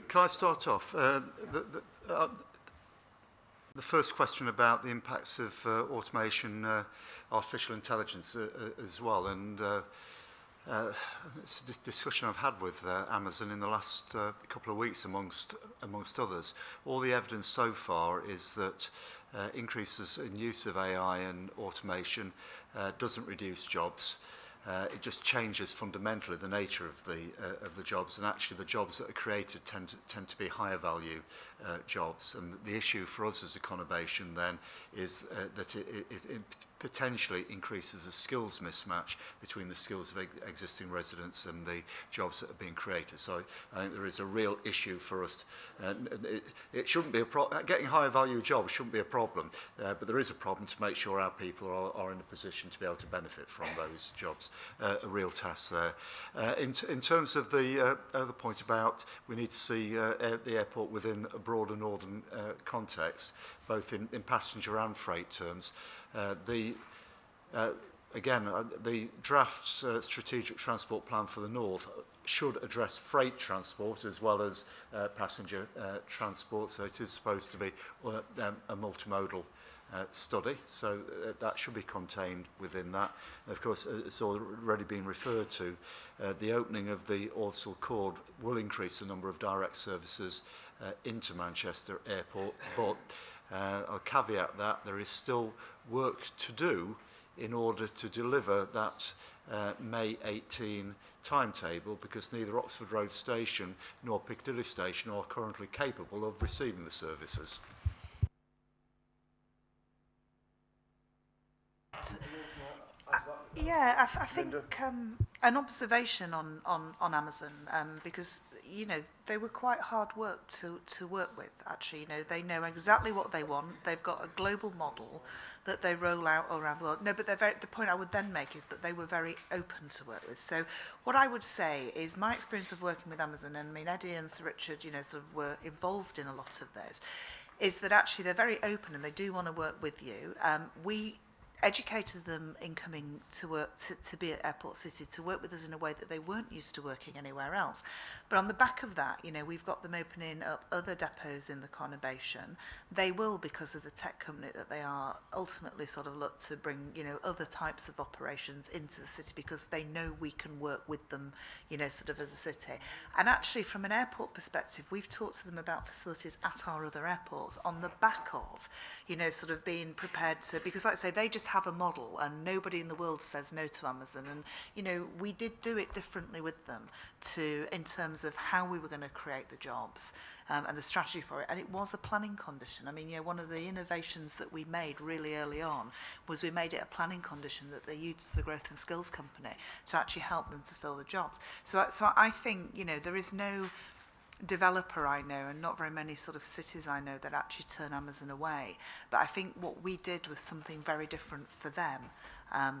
Can I start off? The first question about the impacts of automation, artificial intelligence as well, and it's a discussion I've had with Amazon in the last couple of weeks amongst others. All the evidence so far is that increases in use of AI and automation doesn't reduce jobs. It just changes fundamentally the nature of the jobs, and actually the jobs that are created tend to be higher value jobs. And the issue for us as a conurbation then is that it potentially increases the skills mismatch between the skills of existing residents and the jobs that are being created. So I think there is a real issue for us. It shouldn't be a problem. Getting higher value jobs shouldn't be a problem, but there is a problem to make sure our people are in a position to be able to benefit from those jobs. A real task there. In terms of the other point about we need to see the airport within a broader northern context, both in passenger and freight terms, again, the draft strategic transport plan for the north should address freight transport as well as passenger transport, so it is supposed to be a multimodal study, so that should be contained within that. Of course, it's already been referred to, the opening of the Ordsall Cord will increase the number of direct services into Manchester Airport, but I'll caveat that there is still work to do in order to deliver that May 18 timetable, because neither Oxford Road Station nor Piccadilly Station are currently capable of receiving the services.
Yeah, I think an observation on Amazon, because, you know, they were quite hard work to work with, actually. You know, they know exactly what they want. They've got a global model that they roll out around the world. No, but the point I would then make is that they were very open to work with. So what I would say is my experience of working with Amazon, and I mean, Eddie and Sir Richard, you know, sort of were involved in a lot of this, is that actually they're very open and they do want to work with you. We educated them in coming to work, to be at Airport City, to work with us in a way that they weren't used to working anywhere else. But on the back of that, you know, we've got them opening up other depots in the conurbation. They will, because of the tech company that they are, ultimately sort of look to bring, you know, other types of operations into the city, because they know we can work with them, you know, sort of as a city. And actually, from an airport perspective, we've talked to them about facilities at our other airports on the back of, you know, sort of being prepared to, because like I say, they just have a model and nobody in the world says no to Amazon. And, you know, we did do it differently with them in terms of how we were going to create the jobs and the strategy for it. And it was a planning condition. I mean, you know, one of the innovations that we made really early on was we made it a planning condition that they used the Growth and Skills Company to actually help them to fill the jobs. So I think, you know, there is no developer I know, and not very many sort of cities I know, that actually turn Amazon away. But I think what we did was something very different for them,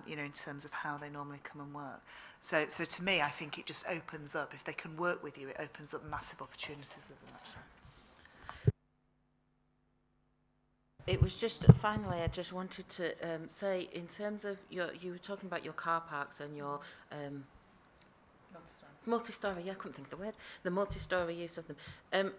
you know, in terms of how they normally come and work. So to me, I think it just opens up, if they can work with you, it opens up massive opportunities with them, actually.
It was just, finally, I just wanted to say, in terms of you were talking about your car parks and your multi-storey, yeah, I couldn't think of the word, the multi-storey use of them.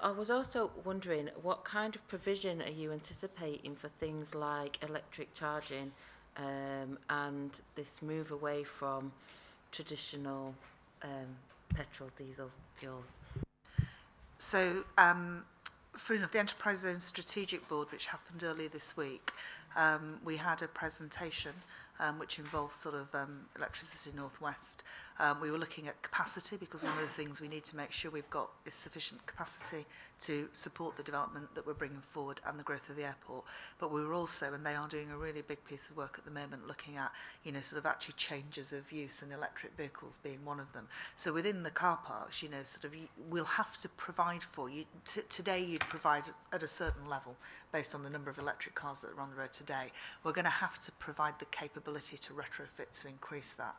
I was also wondering, what kind of provision are you anticipating for things like electric charging and this move away from traditional petrol, diesel fuels?
So, for the Enterprise Zone Strategic Board, which happened earlier this week, we had a presentation which involved sort of Electricity North West. We were looking at capacity, because one of the things we need to make sure we've got is sufficient capacity to support the development that we're bringing forward and the growth of the airport. But we were also, and they are doing a really big piece of work at the moment, looking at, you know, sort of actually changes of use, and electric vehicles being one of them. So within the car parks, you know, sort of we'll have to provide for you. Today you'd provide at a certain level based on the number of electric cars that are on the road today. We're going to have to provide the capability to retrofit to increase that,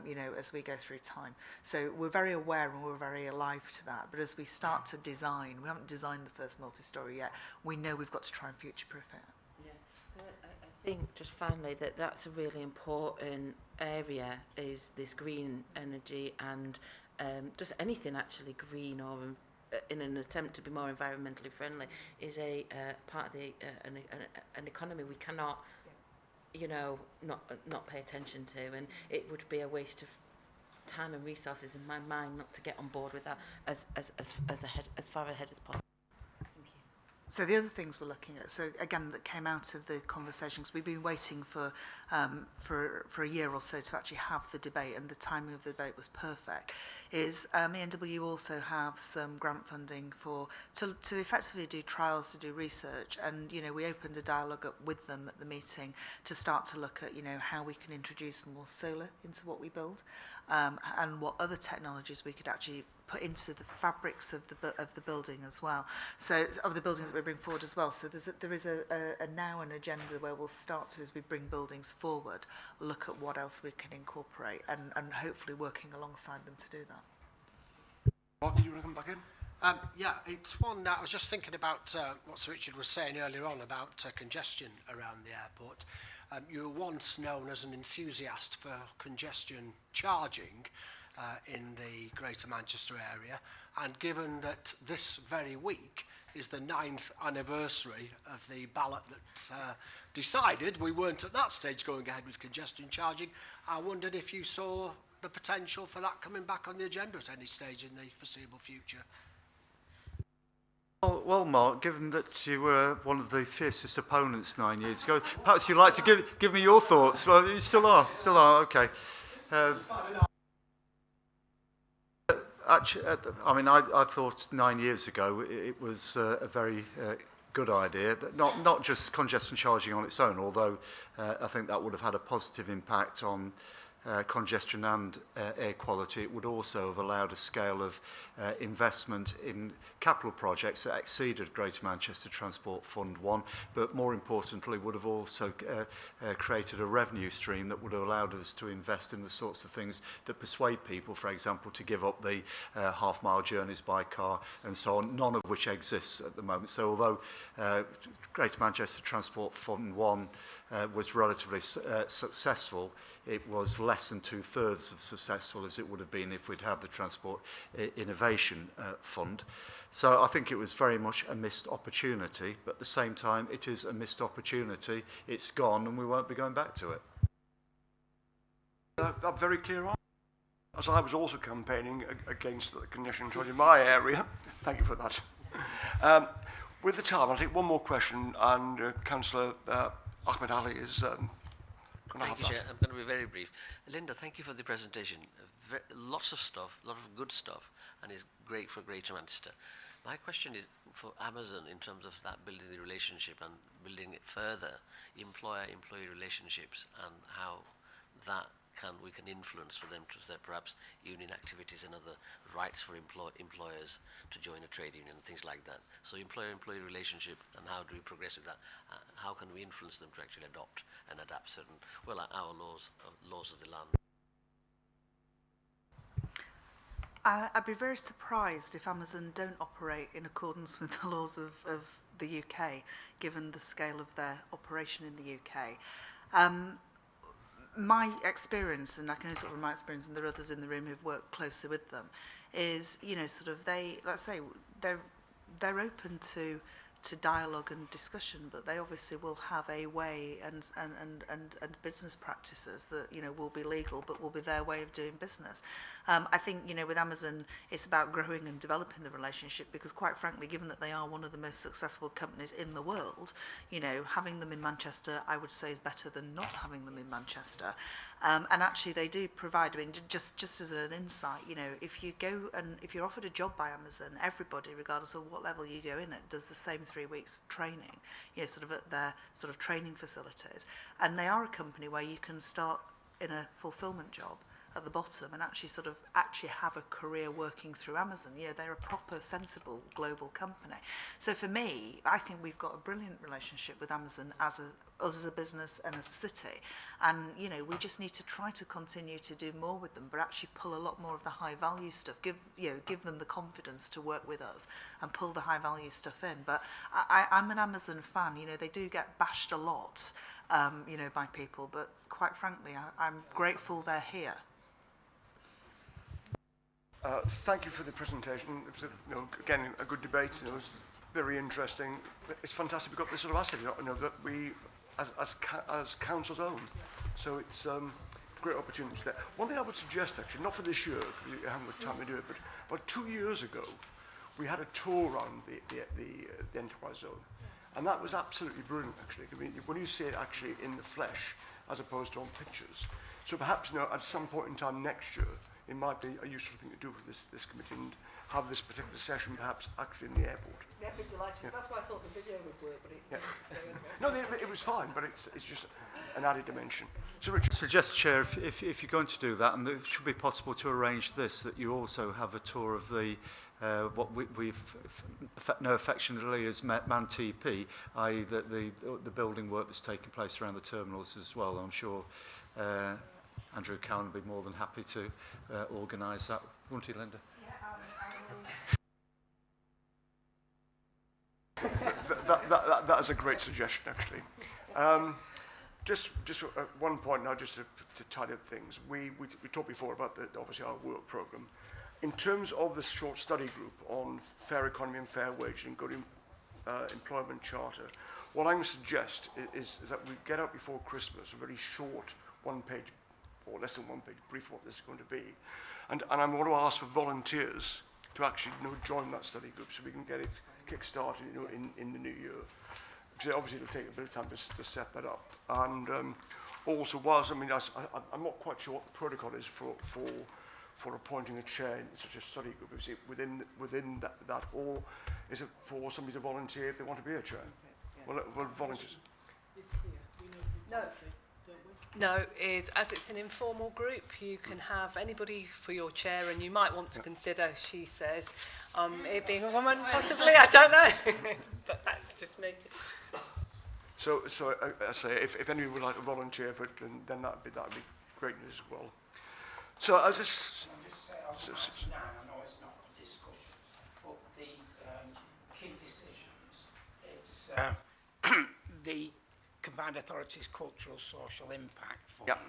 you know, as we go through time. So we're very aware and we're very alive to that. But as we start to design, we haven't designed the first multi-storey yet, we know we've got to try and future-proof it.
Yeah, I think just finally that's a really important area, is this green energy and just anything actually green or in an attempt to be more environmentally friendly is a part of the an economy we cannot, you know, not pay attention to, and it would be a waste of time and resources in my mind not to get on board with that as far ahead as possible.
So the other things we're looking at, so again, that came out of the conversations, we've been waiting for a year or so to actually have the debate, and the timing of the debate was perfect, is ENW also have some grant funding to effectively do trials, to do research, and, you know, we opened a dialogue up with them at the meeting to start to look at, you know, how we can introduce more solar into what we build, and what other technologies we could actually put into the fabrics of the building as well. So of the buildings that we bring forward as well. So there is a now an agenda where we'll start to, as we bring buildings forward, look at what else we can incorporate, and hopefully working alongside them to do that.
Mark, did you want to come back in?
Yeah, it's one that I was just thinking about what Sir Richard was saying earlier on about congestion around the airport. You were once known as an enthusiast for congestion charging in the Greater Manchester area, and given that this very week is the 9th anniversary of the ballot that decided we weren't at that stage going ahead with congestion charging, I wondered if you saw the potential for that coming back on the agenda at any stage in the foreseeable future.
Well, Mark, given that you were one of the fiercest opponents 9 years ago, perhaps you'd like to give me your thoughts. Well, you still are, okay. Actually, I mean, I thought 9 years ago it was a very good idea, not just congestion charging on its own, although I think that would have had a positive impact on congestion and air quality. It would also have allowed a scale of investment in capital projects that exceeded Greater Manchester Transport Fund 1, but more importantly would have also created a revenue stream that would have allowed us to invest in the sorts of things that persuade people, for example, to give up the half-mile journeys by car and so on, none of which exists at the moment. So although Greater Manchester Transport Fund 1 was relatively successful, it was less than 2/3 as successful as it would have been if we'd had the Transport Innovation Fund. So I think it was very much a missed opportunity, but at the same time it is a missed opportunity. It's gone and we won't be going back to it.
That very clear on. As I was also campaigning against the congestion charge in my area. Thank you for that. With the time, I'll take one more question, and Councillor Ahmed Ali is going to have that.
Thank you, Chair. I'm going to be very brief. Linda, thank you for the presentation. Lots of stuff, a lot of good stuff, and it's great for Greater Manchester. My question is for Amazon in terms of that building the relationship and building it further, employer-employee relationships, and how that we can influence for them to set perhaps union activities and other rights for employers to join a trade union and things like that. So employer-employee relationship, and how do we progress with that? How can we influence them to actually adopt and adapt certain, well, our laws of the land? I'd
be very surprised if Amazon don't operate in accordance with the laws of the UK, given the scale of their operation in the UK. My experience, and I can only talk from my experience, and there are others in the room who've worked closely with them, is, you know, sort of let's say, they're open to dialogue and discussion, but they obviously will have a way and business practices that, you know, will be legal, but will be their way of doing business. I think, you know, with Amazon, it's about growing and developing the relationship, because quite frankly, given that they are one of the most successful companies in the world, you know, having them in Manchester, I would say, is better than not having them in Manchester. And actually they do provide, I mean, just as an insight, you know, if you're offered a job by Amazon, everybody, regardless of what level you go in at, does the same 3 weeks training, you know, sort of at their sort of training facilities. And they are a company where you can start in a fulfillment job at the bottom and actually have a career working through Amazon. You know, they're a proper, sensible global company. So for me, I think we've got a brilliant relationship with Amazon us as a business and as a city. And, you know, we just need to try to continue to do more with them, but actually pull a lot more of the high value stuff, give them the confidence to work with us and pull the high value stuff in. But I'm an Amazon fan. You know, they do get bashed a lot, you know, by people, but quite frankly, I'm grateful they're here.
Thank you for the presentation. It was, you know, again, a good debate. And it was very interesting. It's fantastic we've got this sort of asset, you know, that we, as councils own. So it's great opportunities there. One thing I would suggest, actually, not for this year, because you haven't got time to do it, but about 2 years ago, we had a tour around the enterprise zone. And that was absolutely brilliant, actually. I mean, when you see it actually in the flesh, as opposed to on pictures. So perhaps, you know, at some point in time next year, it might be a useful thing to do for this committee and have this particular session perhaps actually in the airport.
Yeah, I'd be delighted. Yeah. That's why I thought the video would work, but it
No, it was fine, but it's just an added dimension. So Richard.
Suggest, Chair, if you're going to do that, and it should be possible to arrange this, that you also have a tour of the what we've know affectionately as MAN TP, i.e. the building work that's taking place around the terminals as well. I'm sure Andrew Cowan would be more than happy to organise that, wouldn't he, Linda?
Yeah, that is a great suggestion, actually. Just one point now, just to tidy up things. We talked before about obviously our work programme. In terms of the short study group on fair economy and fair wage and good employment charter, what I'm going to suggest is that we get out before Christmas a very short one-page or less than one-page brief of what this is going to be, and I'm going to ask for volunteers to actually, you know, join that study group so we can get it kick-started, you know, in the new year. Because obviously it'll take a bit of time to set that up. And also, whilst I mean, I'm not quite sure what the protocol is for appointing a chair in such a study group. Is it within that, or is it for somebody to volunteer if they want to be a chair? Well, volunteers.
It's clear. We know from policy, don't we?
No, as it's an informal group, you can have anybody for your chair, and you might want to consider, she says, it being a woman, possibly. I don't know, but that's just me.
So I say, if anybody would like to volunteer for it, then that'd be great news as well. So as this.
I know it's not for discussion, but these key decisions, it's the Combined Authorities Cultural Social Impact Fund,
yep.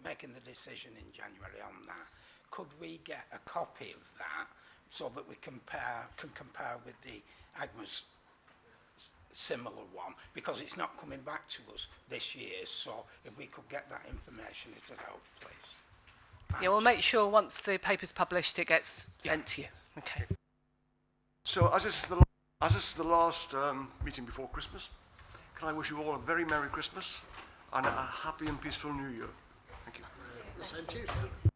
Making the decision in January on that. Could we get a copy of that so that we can compare with the AGMA's similar one, because it's not coming back to us this year, so if we could get that information, it'd help, please.
Yeah, we'll make sure once the paper's published, it gets sent to you. Okay.
So as this is the last meeting before Christmas, can I wish you all a very Merry Christmas and a happy and peaceful New Year. Thank you.
The same to you, sir.